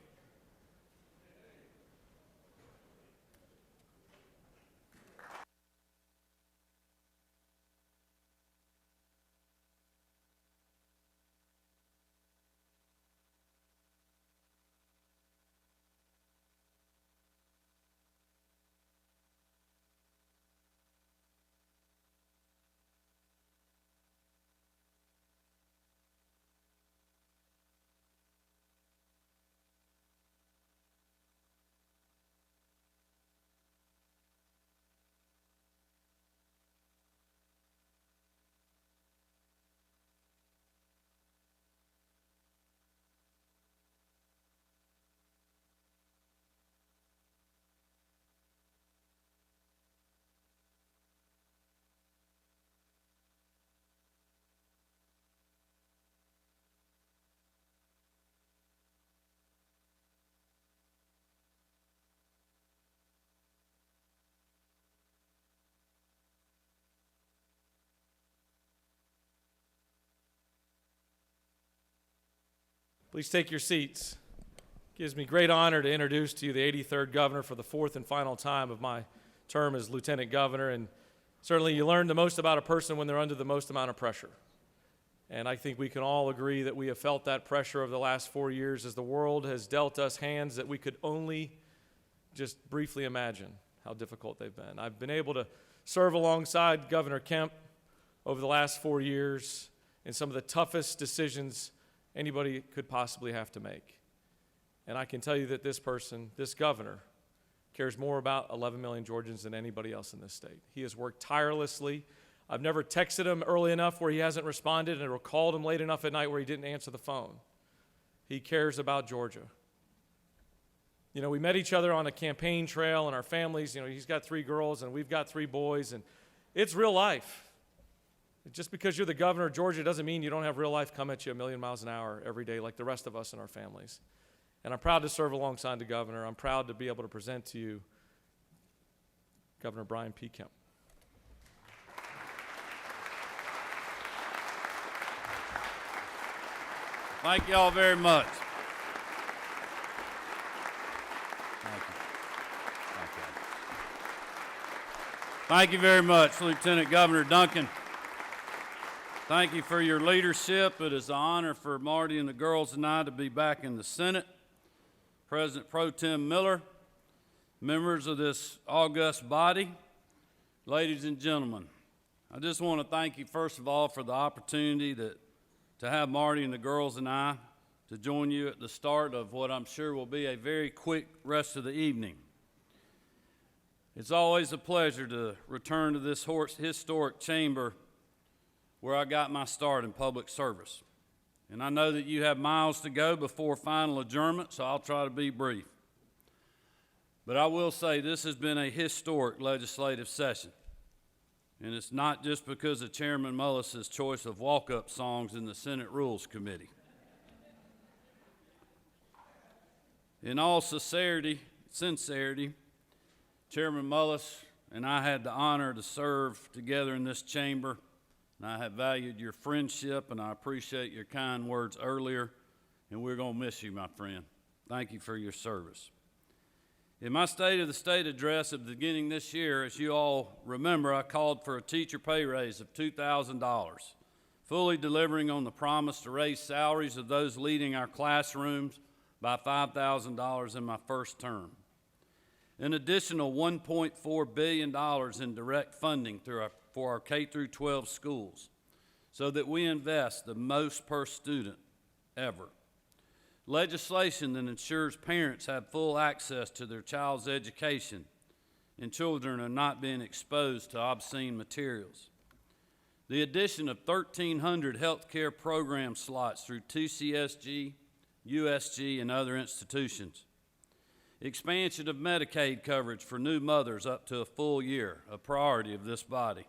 Please take your seats. It gives me great honor to introduce to you the 83rd governor for the fourth and final time of my term as lieutenant governor. And certainly you learn the most about a person when they're under the most amount of pressure. And I think we can all agree that we have felt that pressure over the last 4 years as the world has dealt us hands that we could only just briefly imagine how difficult they've been. I've been able to serve alongside Governor Kemp over the last 4 years in some of the toughest decisions anybody could possibly have to make. And I can tell you that this person, this governor, cares more about 11 million Georgians than anybody else in this state. He has worked tirelessly. I've never texted him early enough where he hasn't responded or called him late enough at night where he didn't answer the phone. He cares about Georgia. You know, we met each other on a campaign trail and our families, you know, he's got 3 girls and we've got 3 boys, and it's real life. Just because you're the governor of Georgia doesn't mean you don't have real life come at you a million miles an hour every day like the rest of us and our families. And I'm proud to serve alongside the governor. I'm proud to be able to present to you Governor Brian P. Kemp. Thank you all very much. Thank you. Thank you very much, Lieutenant Governor Duncan. Thank you for your leadership. It is an honor for Marty and the girls and I to be back in the Senate. President Pro Tem Miller, members of this august body, ladies and gentlemen, I just want to thank you first of all for the opportunity to have Marty and the girls and I to join you at the start of what I'm sure will be a very quick rest of the evening. It's always a pleasure to return to this historic chamber where I got my start in public service. And I know that you have miles to go before final adjournment, so I'll try to be brief. But I will say this has been a historic legislative session. And it's not just because of Chairman Mullis's choice of walk-up songs in the Senate Rules Committee. In all sincerity, Chairman Mullis and I had the honor to serve together in this chamber, and I have valued your friendship, and I appreciate your kind words earlier, and we're going to miss you, my friend. Thank you for your service. In my State of the State address at the beginning this year, as you all remember, I called for a teacher pay raise of $2,000, fully delivering on the promise to raise salaries of those leading our classrooms by $5,000 in my first term. An additional $1.4 billion in direct funding for our K-12 schools, so that we invest the most per student ever. Legislation that ensures parents have full access to their child's education and children are not being exposed to obscene materials. The addition of 1,300 health care program slots through TCSG, USG, and other institutions. Expansion of Medicaid coverage for new mothers up to a full year, a priority of this body.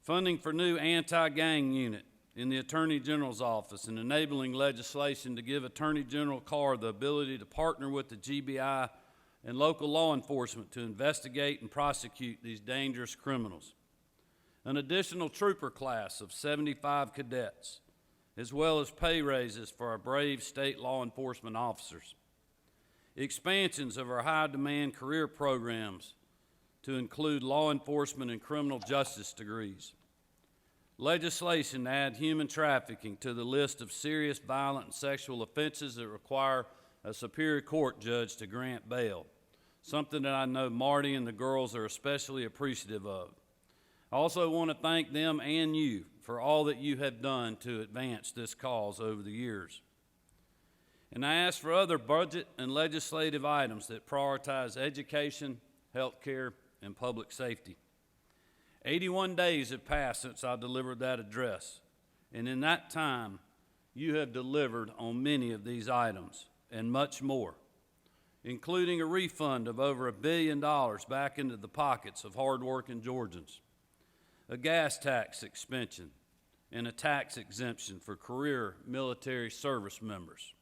Funding for new anti-gang unit in the Attorney General's office and enabling legislation to give Attorney General Carr the ability to partner with the GBI and local law enforcement to investigate and prosecute these dangerous criminals. An additional trooper class of 75 cadets, as well as pay raises for our brave state law enforcement officers. Expansions of our high-demand career programs to include law enforcement and criminal justice degrees. Legislation to add human trafficking to the list of serious violent and sexual offenses that require a Superior Court judge to grant bail, something that I know Marty and the girls are especially appreciative of. I also want to thank them and you for all that you have done to advance this cause over the years. And I ask for other budget and legislative items that prioritize education, health care, and public safety. 81 days have passed since I delivered that address, and in that time, you have delivered on many of these items and much more, including a refund of over $1 billion back into the pockets of hardworking Georgians, a gas tax suspension, and a tax exemption for career military service members.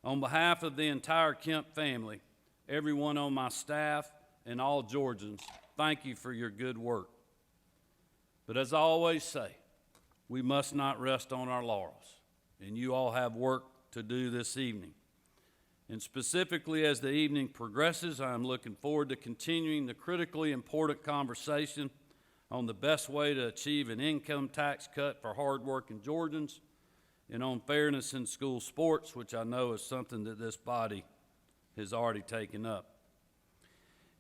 On behalf of the entire Kemp family, everyone on my staff, and all Georgians, thank you for your good work. But as I always say, we must not rest on our laurels, and you all have work to do this evening. And specifically as the evening progresses, I am looking forward to continuing the critically important conversation on the best way to achieve an income tax cut for hardworking Georgians, and on fairness in school sports, which I know is something that this body has already taken up.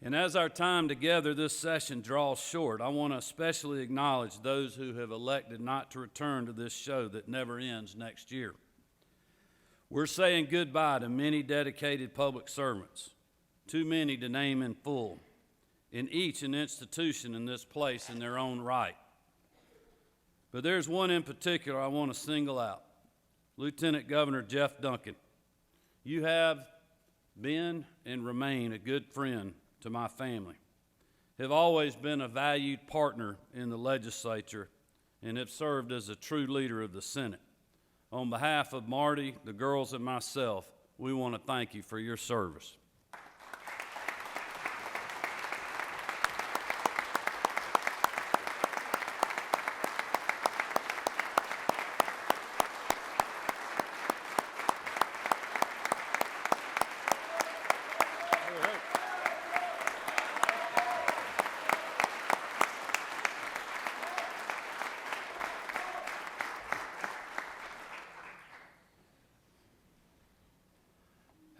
And as our time together this session draws short, I want to especially acknowledge those who have elected not to return to this show that never ends next year. We're saying goodbye to many dedicated public servants, too many to name in full, in each an institution in this place in their own right. But there's one in particular I want to single out, Lieutenant Governor Jeff Duncan. You have been and remain a good friend to my family, have always been a valued partner in the legislature, and have served as a true leader of the Senate. On behalf of Marty, the girls, and myself, we want to thank you for your service.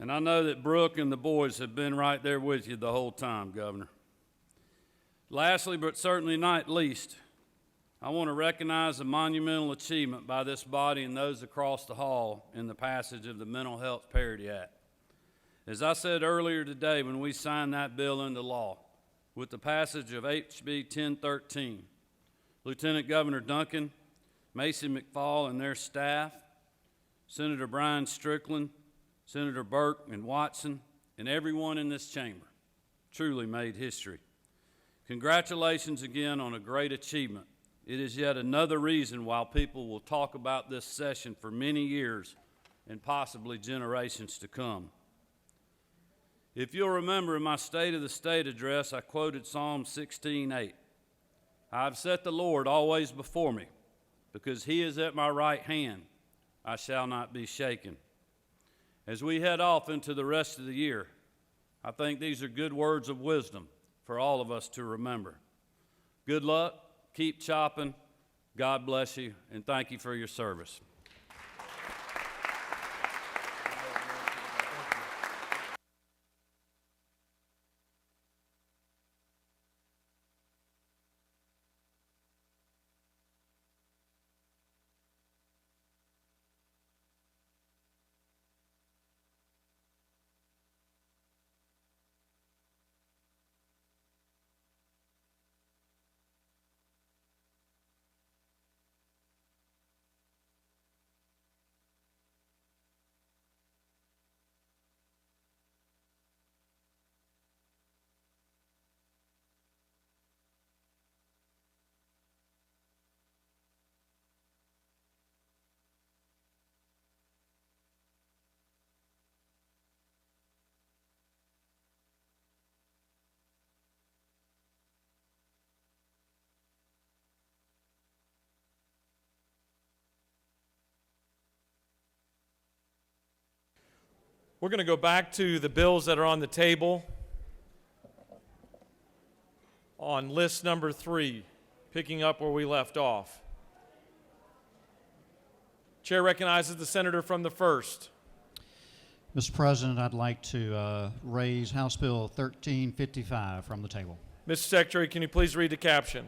And I know that Brooke and the boys have been right there with you the whole time, Governor. Lastly, but certainly not least, I want to recognize a monumental achievement by this body and those across the hall in the passage of the Mental Health Parity Act. As I said earlier today when we signed that bill into law, with the passage of HB 1013, Lieutenant Governor Duncan, Macy McFall and their staff, Senator Brian Strickland, Senator Burke and Watson, and everyone in this chamber truly made history. Congratulations again on a great achievement. It is yet another reason why people will talk about this session for many years and possibly generations to come. If you'll remember in my State of the State address, I quoted Psalm 16:8. I have set the Lord always before me, because he is at my right hand, I shall not be shaken. As we head off into the rest of the year, I think these are good words of wisdom for all of us to remember. Good luck, keep chopping, God bless you, and thank you for your service. We're going to go back to the bills that are on the table on list number 3, picking up where we left off. Chair recognizes the senator from the 1st. Mr. President, I'd like to raise House Bill 1355 from the table. Mr. Secretary, can you please read the caption?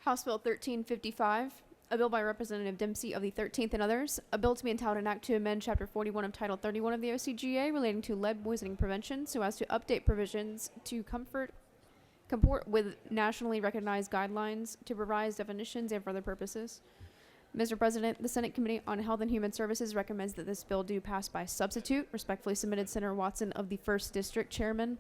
House Bill 1355, a bill by Representative Dempsey of the 13th and others, a bill to be entitled an act to amend Chapter 41 of Title 31 of the OCGA relating to lead poisoning prevention so as to update provisions to comport with nationally recognized guidelines, to revise definitions and for other purposes. Mr. President, the Senate Committee on Health and Human Services recommends that this bill do pass by substitute. Respectfully submitted, Senator Watson of the 1st District, Chairman.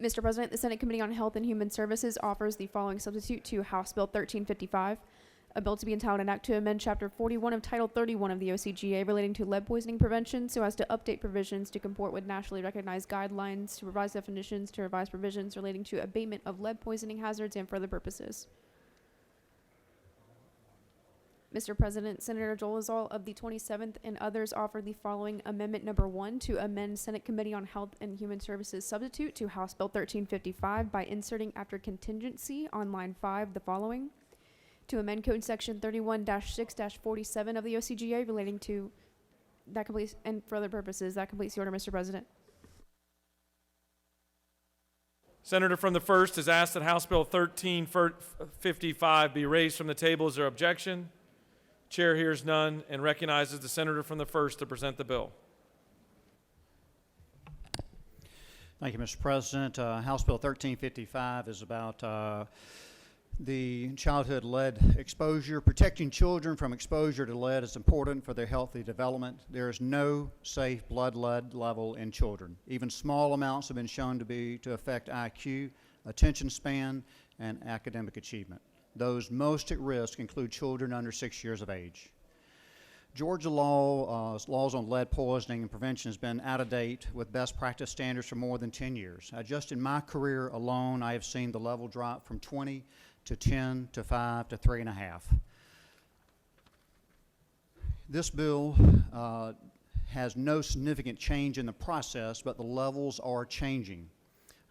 Mr. President, the Senate Committee on Health and Human Services offers the following substitute to House Bill 1355, a bill to be entitled an act to amend Chapter 41 of Title 31 of the OCGA relating to lead poisoning prevention so as to update provisions to comport with nationally recognized guidelines, to revise definitions, to revise provisions relating to abatement of lead poisoning hazards and for other purposes. Mr. President, Senator Dolezal of the 27th and others offer the following amendment number 1 to amend Senate Committee on Health and Human Services substitute to House Bill 1355 by inserting after contingency on line 5 the following: to amend Code Section 31-6-47 of the OCGA relating to that completes and for other purposes. That completes the order, Mr. President. Senator from the 1st has asked that House Bill 1355 be raised from the table. Is there objection? Chair hears none and recognizes the senator from the 1st to present the bill. Thank you, Mr. President. House Bill 1355 is about the childhood lead exposure. Protecting children from exposure to lead is important for their healthy development. There is no safe blood lead level in children. Even small amounts have been shown to affect IQ, attention span, and academic achievement. Those most at risk include children under 6 years of age. Georgia laws on lead poisoning and prevention has been out of date with best practice standards for more than 10 years. Just in my career alone, I have seen the level drop from 20 to 10 to 5 to 3.5. This bill has no significant change in the process, but the levels are changing.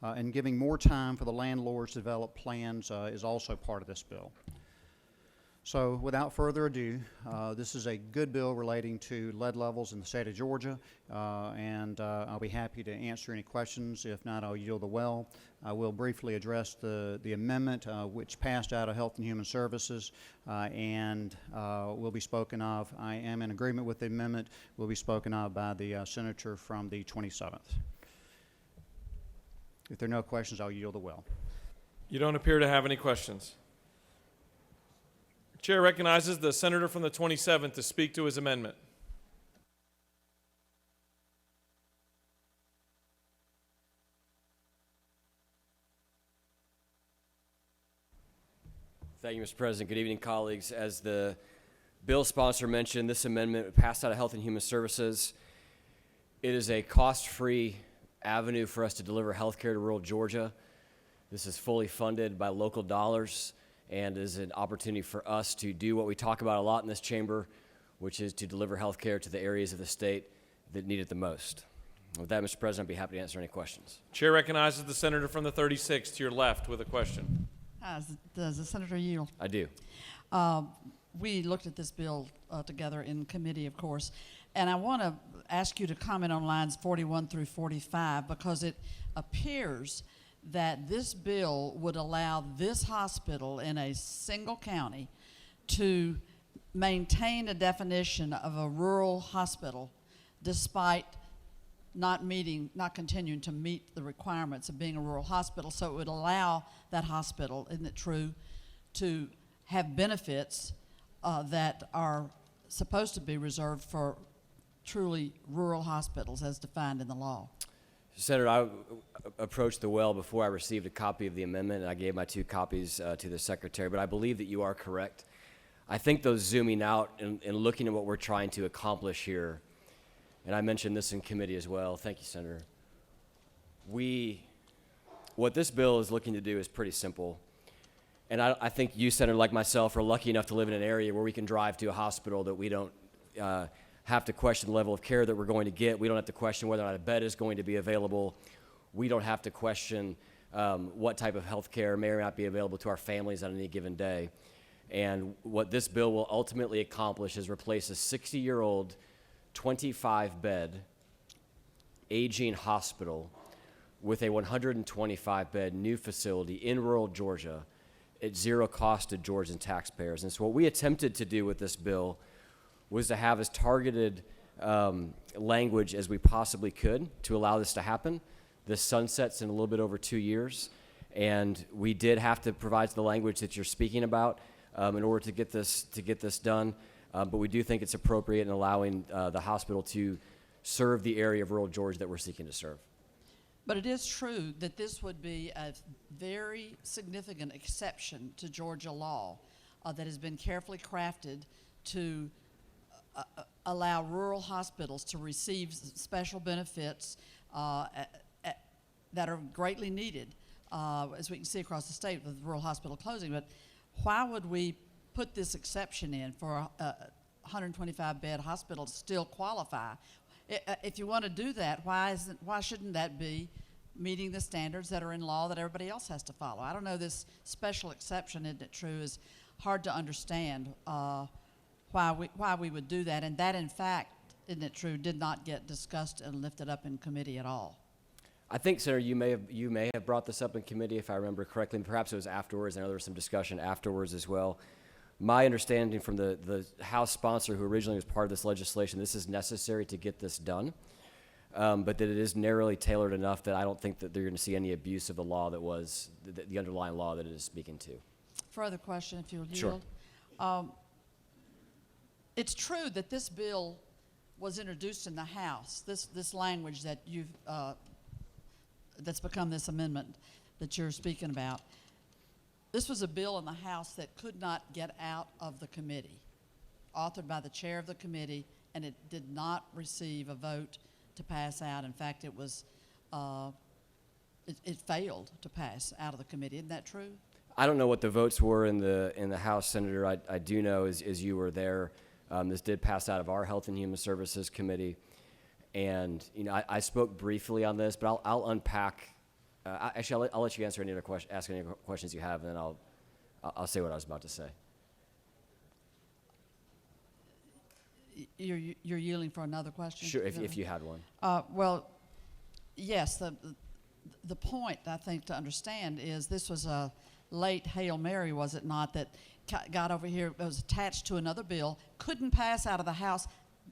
And giving more time for the landlords to develop plans is also part of this bill. So without further ado, this is a good bill relating to lead levels in the state of Georgia, and I'll be happy to answer any questions. If not, I'll yield the well. I will briefly address the amendment which passed out of Health and Human Services and will be spoken of. I am in agreement with the amendment, will be spoken of by the senator from the 27th. If there are no questions, I'll yield the well. You don't appear to have any questions. Chair recognizes the senator from the 27th to speak to his amendment. Thank you, Mr. President. Good evening, colleagues. As the bill sponsor mentioned, this amendment passed out of Health and Human Services. It is a cost-free avenue for us to deliver health care to rural Georgia. This is fully funded by local dollars and is an opportunity for us to do what we talk about a lot in this chamber, which is to deliver health care to the areas of the state that need it the most. With that, Mr. President, I'd be happy to answer any questions. Chair recognizes the senator from the 36th to your left with a question. Does the senator yield? I do. We looked at this bill together in committee, of course, and I want to ask you to comment on lines 41 through 45 because it appears that this bill would allow this hospital in a single county to maintain a definition of a rural hospital despite not continuing to meet the requirements of being a rural hospital. So it would allow that hospital, isn't it true, to have benefits that are supposed to be reserved for truly rural hospitals as defined in the law. Senator, I approached the well before I received a copy of the amendment, and I gave my 2 copies to the secretary, but I believe that you are correct. I think those zooming out and looking at what we're trying to accomplish here, and I mentioned this in committee as well. Thank you, Senator. What this bill is looking to do is pretty simple. And I think you, Senator, like myself, are lucky enough to live in an area where we can drive to a hospital that we don't have to question the level of care that we're going to get. We don't have to question whether or not a bed is going to be available. We don't have to question what type of health care may or may not be available to our families on any given day. And what this bill will ultimately accomplish is replace a 60-year-old, 25-bed, aging hospital with a 125-bed new facility in rural Georgia at zero cost to Georgian taxpayers. And so what we attempted to do with this bill was to have as targeted language as we possibly could to allow this to happen. This sunsets in a little bit over 2 years, and we did have to provide the language that you're speaking about in order to get this done. But we do think it's appropriate in allowing the hospital to serve the area of rural Georgia that we're seeking to serve. But it is true that this would be a very significant exception to Georgia law that has been carefully crafted to allow rural hospitals to receive special benefits that are greatly needed, as we can see across the state with rural hospital closing. But why would we put this exception in for a 125-bed hospital to still qualify? If you want to do that, why shouldn't that be meeting the standards that are in law that everybody else has to follow? I don't know, this special exception, isn't it true, is hard to understand why we would do that. And that, in fact, isn't it true, did not get discussed and lifted up in committee at all. I think, Senator, you may have brought this up in committee, if I remember correctly. Perhaps it was afterwards. I know there was some discussion afterwards as well. My understanding from the House sponsor who originally was part of this legislation, this is necessary to get this done, but that it is narrowly tailored enough that I don't think that they're going to see any abuse of the law that was, the underlying law that it is speaking to. Further question, if you'll Sure. yield. It's true that this bill was introduced in the House, this language that you've, that's become this amendment that you're speaking about. This was a bill in the House that could not get out of the committee, authored by the chair of the committee, and it did not receive a vote to pass out. In fact, it was, it failed to pass out of the committee. Isn't that true? I don't know what the votes were in the House, Senator. I do know, as you were there, this did pass out of our Health and Human Services Committee. And, you know, I spoke briefly on this, but I'll unpack. Actually, I'll let you answer any other ask any questions you have, and then I'll say what I was about to say. You're yielding for another question? Sure, if you had one. Well, yes, the point, I think, to understand is this was a late Hail Mary, was it not, that got over here, it was attached to another bill, couldn't pass out of the House.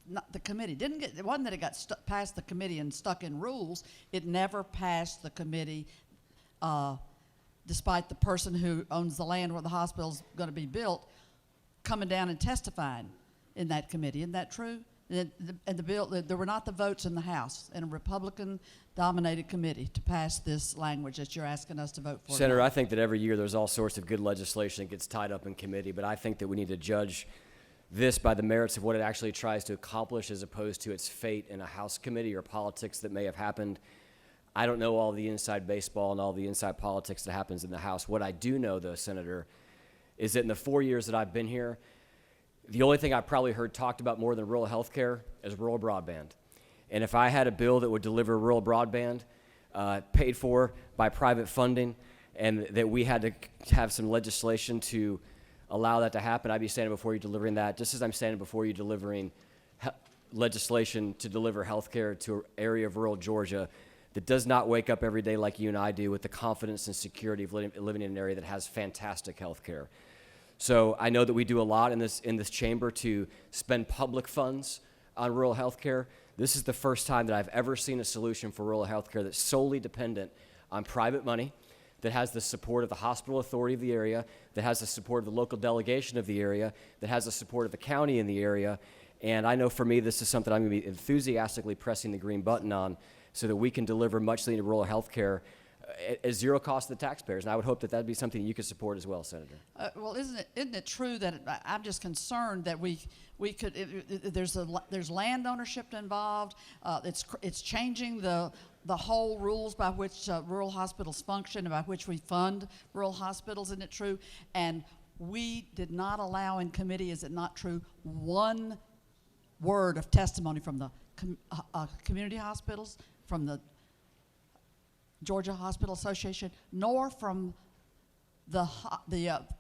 Not the committee didn't get. It wasn't that it got past the committee and stuck in rules. It never passed the committee, despite the person who owns the land where the hospital's going to be built coming down and testifying in that committee. Isn't that true? And the bill, there were not the votes in the House in a Republican-dominated committee to pass this language that you're asking us to vote for. Senator, tonight. I think that every year there's all sorts of good legislation that gets tied up in committee, but I think that we need to judge this by the merits of what it actually tries to accomplish as opposed to its fate in a House committee or politics that may have happened. I don't know all the inside baseball and all the inside politics that happens in the House. What I do know, though, Senator, is that in the 4 years that I've been here, the only thing I've probably heard talked about more than rural health care is rural broadband. And if I had a bill that would deliver rural broadband paid for by private funding and that we had to have some legislation to allow that to happen, I'd be standing before you delivering that, just as I'm standing before you delivering legislation to deliver health care to an area of rural Georgia that does not wake up every day like you and I do with the confidence and security of living in an area that has fantastic health care. So I know that we do a lot in this chamber to spend public funds on rural health care. This is the first time that I've ever seen a solution for rural health care that's solely dependent on private money, that has the support of the hospital authority of the area, that has the support of the local delegation of the area, that has the support of the county in the area. And I know for me, this is something I'm going to be enthusiastically pressing the green button on so that we can deliver much needed rural health care at zero cost to the taxpayers. And I would hope that that'd be something you could support as well, Senator. Well, isn't it true that I'm just concerned that we could there's land ownership involved. It's changing the whole rules by which rural hospitals function and by which we fund rural hospitals. Isn't it true? And we did not allow in committee, is it not true, one word of testimony from the community hospitals, from the Georgia Hospital Association, nor from the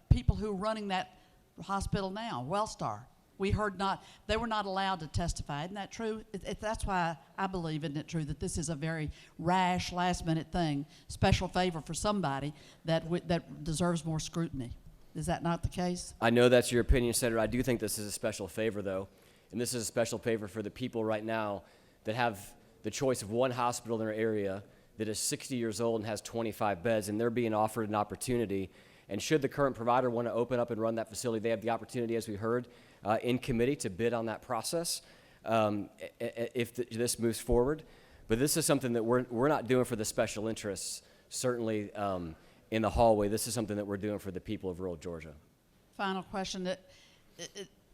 people who are running that hospital now, Wellstar. We heard not, they were not allowed to testify. Isn't that true? That's why I believe, isn't it true, that this is a very rash, last-minute thing, special favor for somebody that deserves more scrutiny. Is that not the case? I know that's your opinion, Senator. I do think this is a special favor, though. And this is a special favor for the people right now that have the choice of one hospital in their area that is 60 years old and has 25 beds, and they're being offered an opportunity. And should the current provider want to open up and run that facility, they have the opportunity, as we heard, in committee to bid on that process if this moves forward. But this is something that we're not doing for the special interests, certainly in the hallway. This is something that we're doing for the people of rural Georgia. Final question.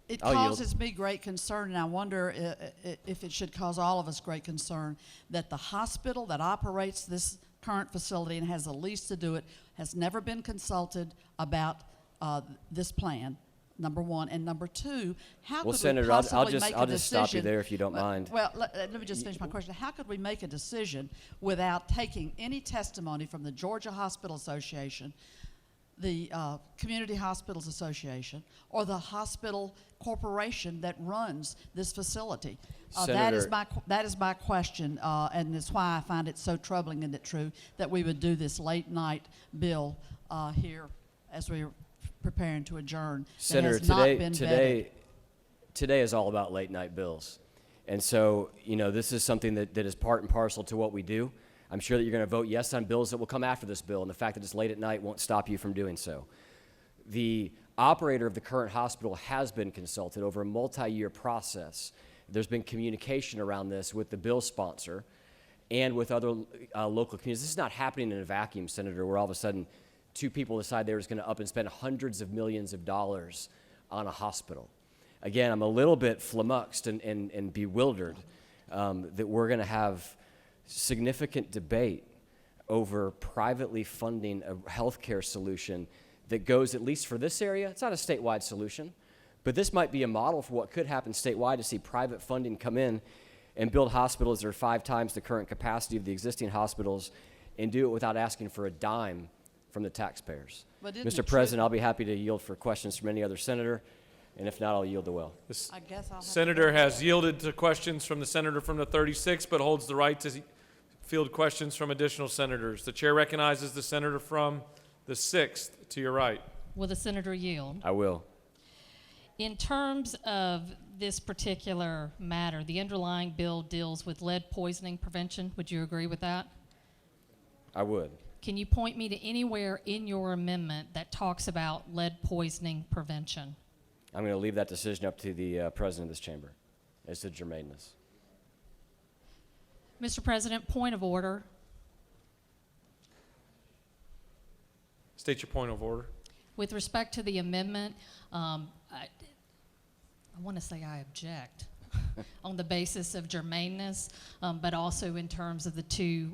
It I'll yield. causes me great concern, and I wonder if it should cause all of us great concern, that the hospital that operates this current facility and has the lease to do it has never been consulted about this plan, number one. And number two, how could Senator, we possibly make a I'll just stop you decision? there if you don't mind. Well, let me just finish my question. How could we make a decision without taking any testimony from the Georgia Hospital Association, the Community Hospitals Association, or the hospital corporation that runs this facility? That is my question, and it's why I find it so troubling, and it true, that we would do this late night bill here as we're preparing to adjourn. Senator, that has not been vetted. today is all about late night bills. And so, this is something that is part and parcel to what we do. I'm sure that you're going to vote yes on bills that will come after this bill, and the fact that it's late at night won't stop you from doing so. The operator of the current hospital has been consulted over a multi-year process. There's been communication around this with the bill sponsor and with other local communities. This is not happening in a vacuum, Senator, where all of a sudden two people decide they're just going to up and spend hundreds of millions of dollars on a hospital. Again, I'm a little bit flummoxed and bewildered that we're going to have significant debate over privately funding a healthcare solution that goes, at least for this area, it's not a statewide solution, but this might be a model for what could happen statewide, to see private funding come in and build hospitals that are 5 times the current capacity of the existing hospitals and do it without asking for a dime from the taxpayers. Mr. President, I'll be happy to yield for questions from any other senator, and if not, I'll yield the well. I guess I'll have Senator has yielded to questions from the senator from the 36th, but holds the right to field questions from additional senators. The chair recognizes the senator from the 6th to your right. Will the senator yield? I will. In terms of this particular matter, the underlying bill deals with lead poisoning prevention. Would you agree with that? I would. Can you point me to anywhere in your amendment that talks about lead poisoning prevention? I'm going to leave that decision up to the president of this chamber. as to germaneness. Mr. President, point of order. State your point of order. With respect to the amendment, I want to say I object on the basis of germaneness, but also in terms of the two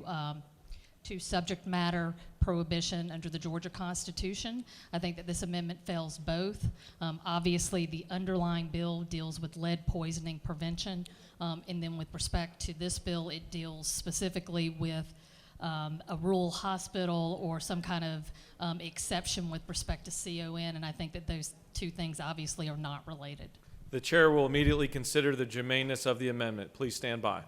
subject matter prohibition under the Georgia Constitution. I think that this amendment fails both. Obviously, the underlying bill deals with lead poisoning prevention, and then with respect to this bill, it deals specifically with a rural hospital or some kind of exception with respect to CON, and I think that those two things obviously are not related. The chair will immediately consider the germaneness of the amendment. Please stand by.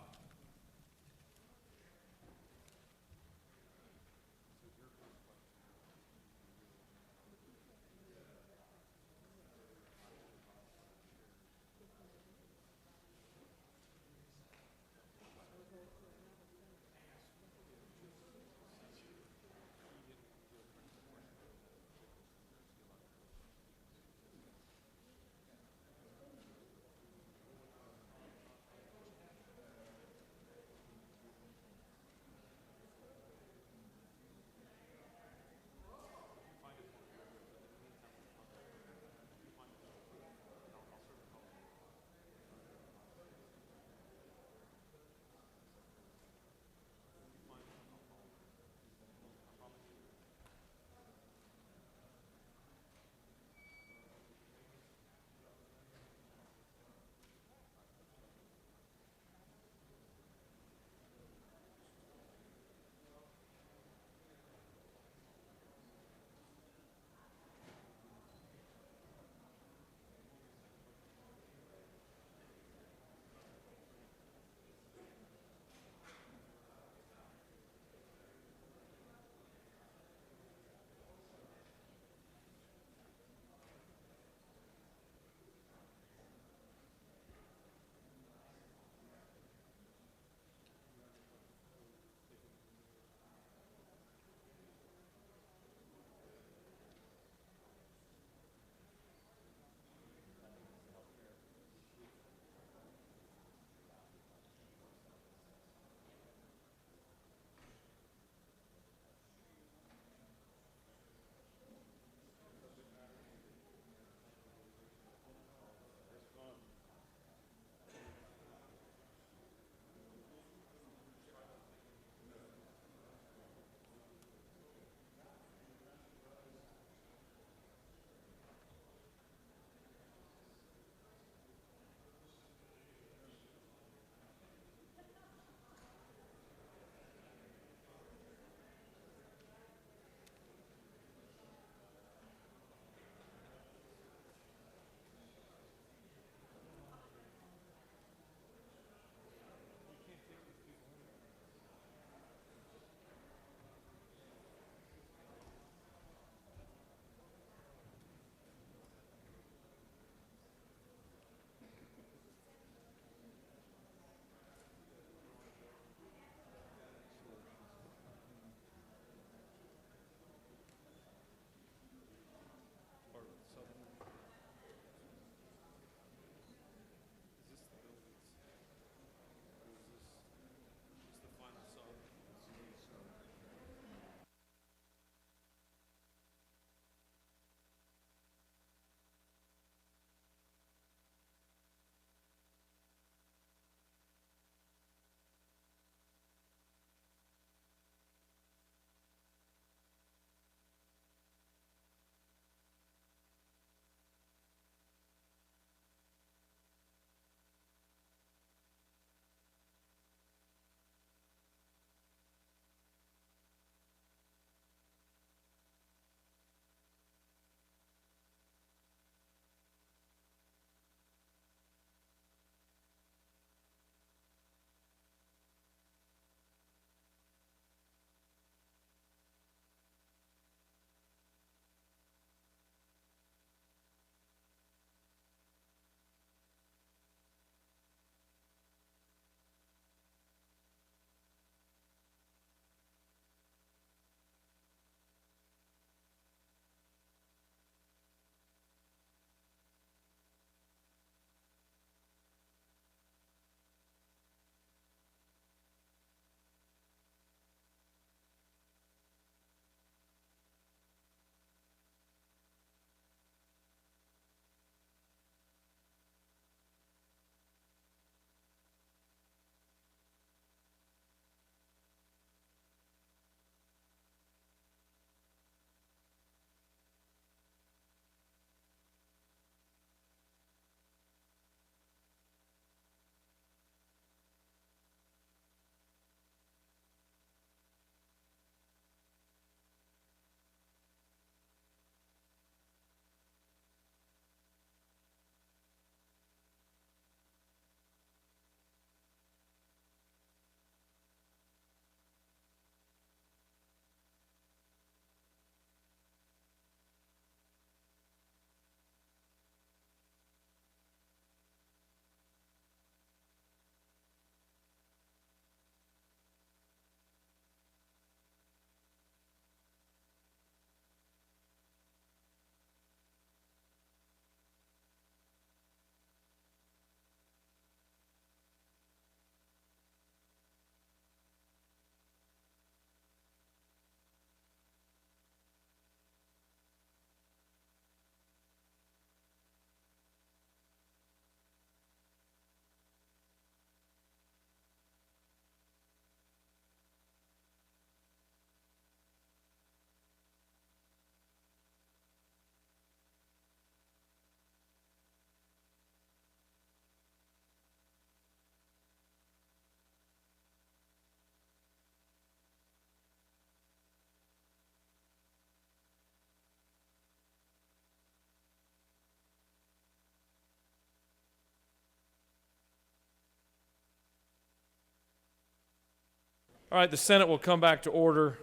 All right, the Senate will come back to order.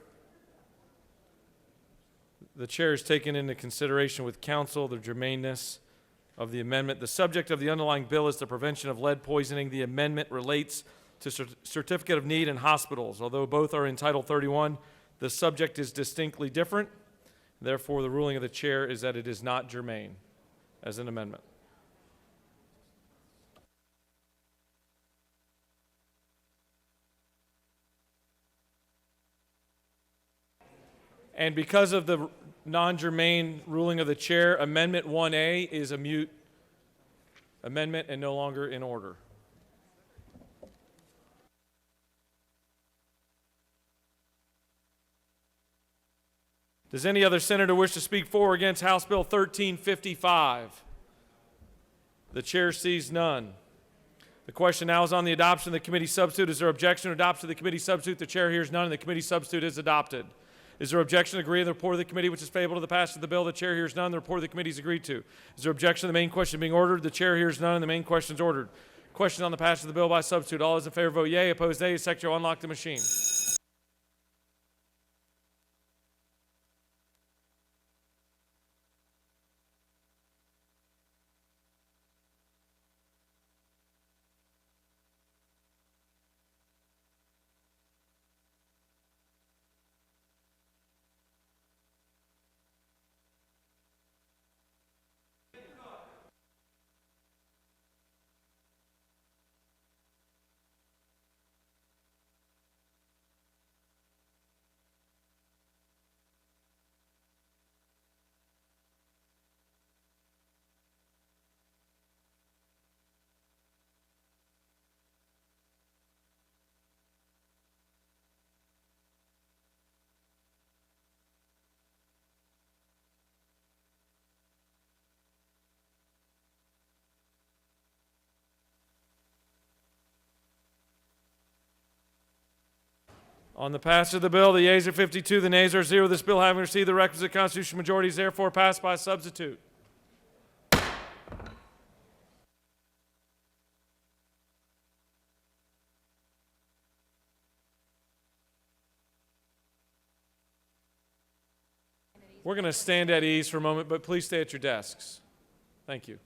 The chair has taken into consideration with counsel the germaneness of the amendment. The subject of the underlying bill is the prevention of lead poisoning. The amendment relates to certificate of need in hospitals. Although both are in Title 31, the subject is distinctly different. Therefore, the ruling of the chair is that it is not germane as an amendment. And because of the non-germane ruling of the chair, Amendment 1A is a mute amendment and no longer in order. Does any other senator wish to speak for or against House Bill 1355? The chair sees none. The question now is on the adoption of the committee substitute. Is there objection to adoption of the committee substitute? The chair hears none, and the committee substitute is adopted. Is there objection to agree to the report of the committee which is favorable to the passage of the bill? The chair hears none. The report of the committee is agreed to. Is there objection to the main question being ordered? The chair hears none, and the main question is ordered. Question on the passage of the bill by substitute. All those in favor vote yea. Opposed, nay. Secretary will unlock the machine. On the passage of the bill, the yeas are 52, the nays are 0. This bill, having received the requisite constitutional majority, is therefore passed by substitute. We're going to stand at ease for a moment, but please stay at your desks. Thank you.